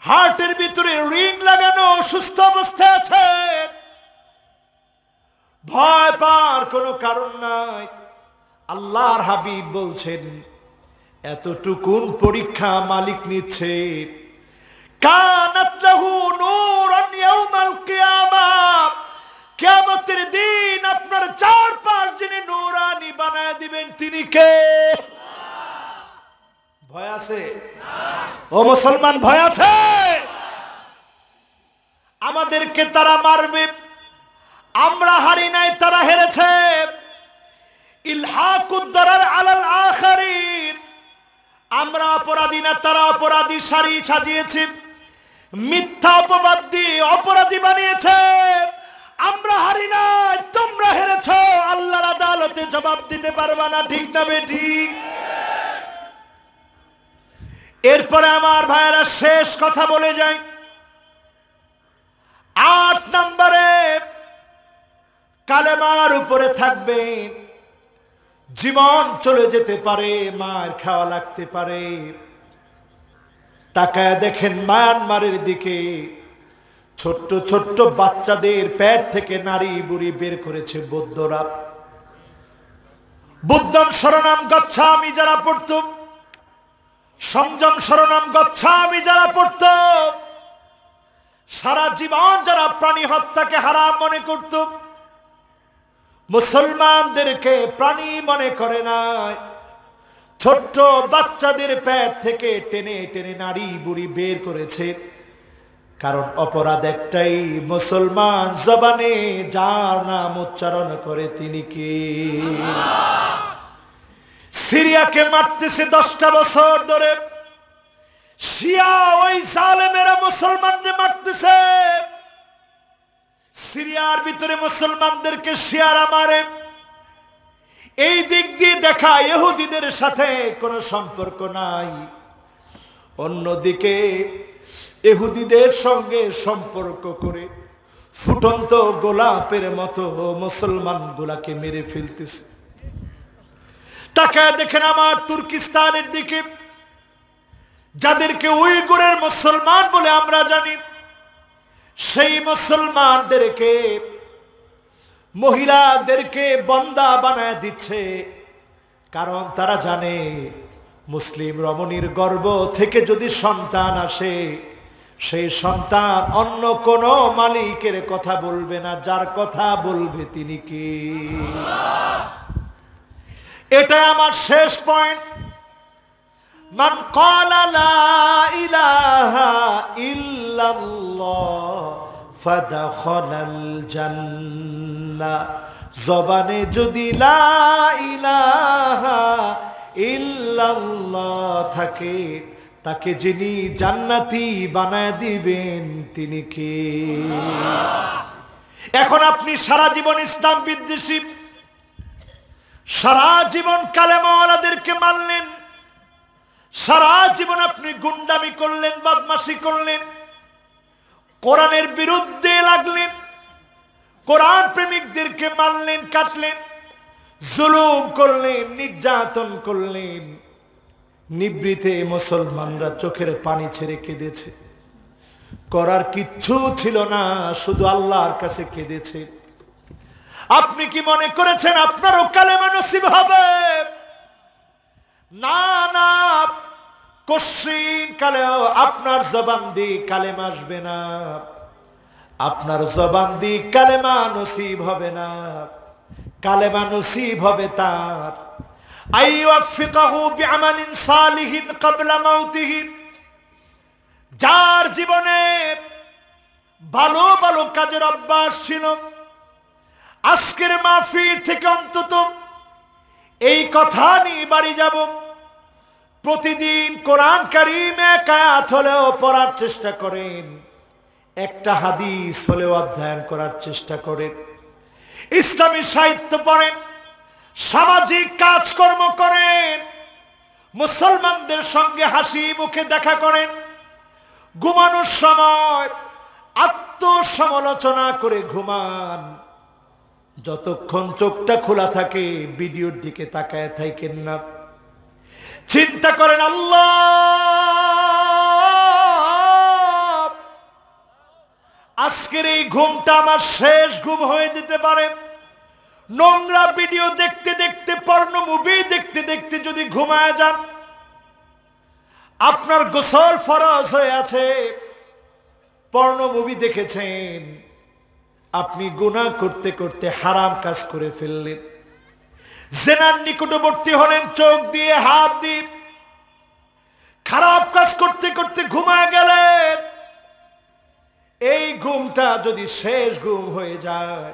হার্টের ভিতরে রিং লাগানো, অসুস্থ অবস্থায় আছেন। ভয় পাওয়ার কোনো কারণ নাই। আল্লাহর হাবিব বলছেন, এতটুকুন পরীক্ষা মালিক নিচ্ছে। কানাত লাহু নূরান ইয়াউমাল কিয়ামাহ, কিয়ামতের দিন আপনার চারপাশ যিনি নূরানি বানায় দিবেন তিনি কে? ভয় আছে? ও মুসলমান, ভয় আছে? আমাদেরকে তারা মারবে, আমরা হারি নাই, তারা হেরেছে। ইলহাকুদ দারার আলাল আখারিন, আমরা অপরাধী না, তারা অপরাধী সারি সাজিয়েছে। মিথ্যা অপবাদ দিয়ে অপরাধী বানিয়েছে। আমরা হারি নাই, তোমরা হেরেছো। আল্লাহর আদালতে জবাব দিতে পারবা না, ঠিক না বেঠিক? এরপরে আমার ভাইয়েরা শেষ কথা বলে যাই। 8 নম্বরে কালেমার উপরে থাকবেন। জীবন চলে যেতে পারে, মার খাওয়া লাগতে পারে। তাকায় দেখেন মায়ানমারের দিকে, ছোট্ট ছোট্ট বাচ্চাদের পেট থেকে নারী বুড়ি বের করেছে বৌদ্ধরা। বুদ্ধম শরণাম গচ্ছামি যারা পড়ত, সংযম শরণাম গচ্ছামি যারা পড়ত, সারা জীবন যারা প্রাণী হত্যাকে হারাম মনে করত, মুসলমানদেরকে প্রাণী মনে করে নাই, ছোট্ট বাচ্চাদের পেট থেকে টেনে টেনে নারী বুড়ি বের করেছে। কারণ অপরাধ একটাই, মুসলমান জবানে যার নাম উচ্চারণ করে তিনি কে? সিরিয়াকে মারতেছে 10টা বছর ধরে, শিয়া ওই জালেমেরা মুসলমানদের মারতেছে। সিরিয়ার ভিতরে মুসলমানদেরকে শিয়ারা মারে। এই দিক দিয়ে দেখা ইহুদিদের সাথে কোনো সম্পর্ক নাই, অন্যদিকে ইহুদিদের সঙ্গে সম্পর্ক করে ফুটন্ত গোলাপের মতো মুসলমান গুলাকে মেরে ফেলতেছে। তাকায় দেখেন আমার তুর্কিস্তানের দিকে, যাদেরকে উইগুরের মুসলমান বলে আমরা জানি, সেই মুসলমানদেরকে, মহিলাদেরকে বন্দা বানায় দিচ্ছে। কারণ তারা জানে মুসলিম রমণীর গর্ভ থেকে যদি সন্তান আসে, সেই সন্তান অন্য কোন মালিকের কথা বলবে না, যার কথা বলবে তিনি কে? এটা আমার শেষ পয়েন্ট। মান ক্বালা লা ইলাহা ইল্লাল্লাহ ফাদখালাল জান্নাহ, জবানে যদি লা ইলাহা ইল্লাল্লাহ থাকে, তাকে যিনি জান্নাতি বানায় দিবেন তিনি কে? এখন আপনি সারা জীবন ইসলাম বিদ্বেষী, সারা জীবন কালেমাওয়ালাদেরকে মানলেন, সারা জীবন আপনি গুন্ডামি করলেন, বদমাশি করলেন, কোরআনের বিরুদ্ধে লাগলেন, কোরআন প্রেমিকদেরকে মানলেন, কাটলেন, জুলুম করলেন, নির্যাতন করলেন। নিবৃতে মুসলমানরা চোখের পানি ছেড়ে কেঁদেছে। করার কিচ্ছু ছিল না, শুধু আল্লাহর কাছে কেঁদেছে। আপনি কি মনে করেছেন আপনারও কালেমা নসিব হবে? না না, কশিন কালেও আপনার জবান দিয়ে কালেমা আসবে না, আপনার জবান দিয়ে কালেমা নসিব হবে না। কালেমা নসিব হবে তার আইয়ুফিকাহু বিআমালিন সালিহিন ক্বাবলা মাউতিহি, যার জীবনে ভালো ভালো কাজের অভ্যাস ছিল। আজকের মাহফিল থেকে অন্তত এই কথা নিয়ে বাড়ি যাব, প্রতিদিন কোরআন কারীম এক আয়াত হলেও পড়ার চেষ্টা করেন, একটা হাদিস হলেও অধ্যয়ন করার চেষ্টা করেন, ইসলামী সাহিত্য পড়েন, সামাজিক কাজকর্ম করেন, মুসলমানদের সঙ্গে হাসি মুখে দেখা করেন। ঘুমানোর সময় আত্মসমালোচনা করে ঘুমান। যতক্ষণ চোখটা খোলা থাকে ভিডিওর দিকে তাকায় থাকেন না। চিন্তা করেন, আল্লাহ আজকের এই ঘুমটা আমার শেষ ঘুম হয়ে যেতে পারে। নোংরা ভিডিও দেখতে দেখতে, পর্নো মুভি দেখতে দেখতে যদি ঘুমায় যান, আপনার গোসল ফরজ হয়ে আছে, পর্নো মুভি দেখেছেন, আপনি গুনাহ করতে করতে হারাম কাজ করে ফেললেন, জিনার নিকটবর্তী হলেন, চোখ দিয়ে হাত দিয়ে খারাপ কাজ করতে করতে ঘুমায় গেলেন। এই ঘুমটা যদি শেষ ঘুম হয়ে যায়,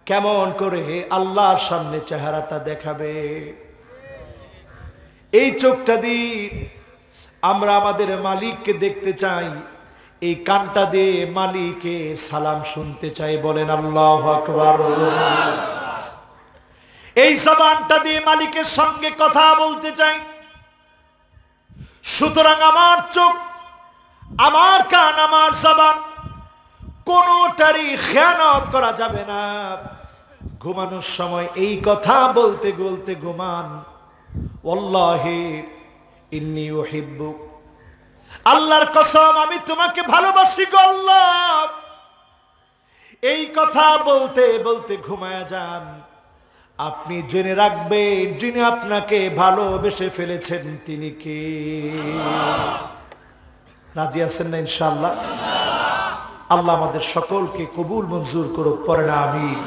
কেমন করে আল্লাহর সামনে চেহারাটা দেখাবে? এই চোখটা দিয়ে আমরা আমাদের মালিককে দেখতে চাই, এই কানটা দিয়ে মালিকে সালাম শুনতে চাই। বলেন আল্লাহু আকবার। এই জবানটা দিয়ে মালিকের সঙ্গে কথা বলতে চাই। সুতরাং আমার চোখ, আমার কান, আমার জবান কোনটারই খেয়ানত করা যাবে না। ঘুমানোর সময় এই কথা বলতে বলতে ঘুমান, ওয়াল্লাহি ইন্নী উহিব্বুক, আল্লাহর কসম আমি তোমাকে ভালোবাসি গো আল্লাহ। এই কথা বলতে বলতে ঘুমায়া যান। আপনি জেনে রাখবেন, যিনি আপনাকে ভালোবেসে ফেলেছেন তিনি কে। রাজি আছেন না ইনশাআল্লাহ? আল্লাহ আমাদের সকলকে কবুল মঞ্জুর করুক, পড়েন আমিন।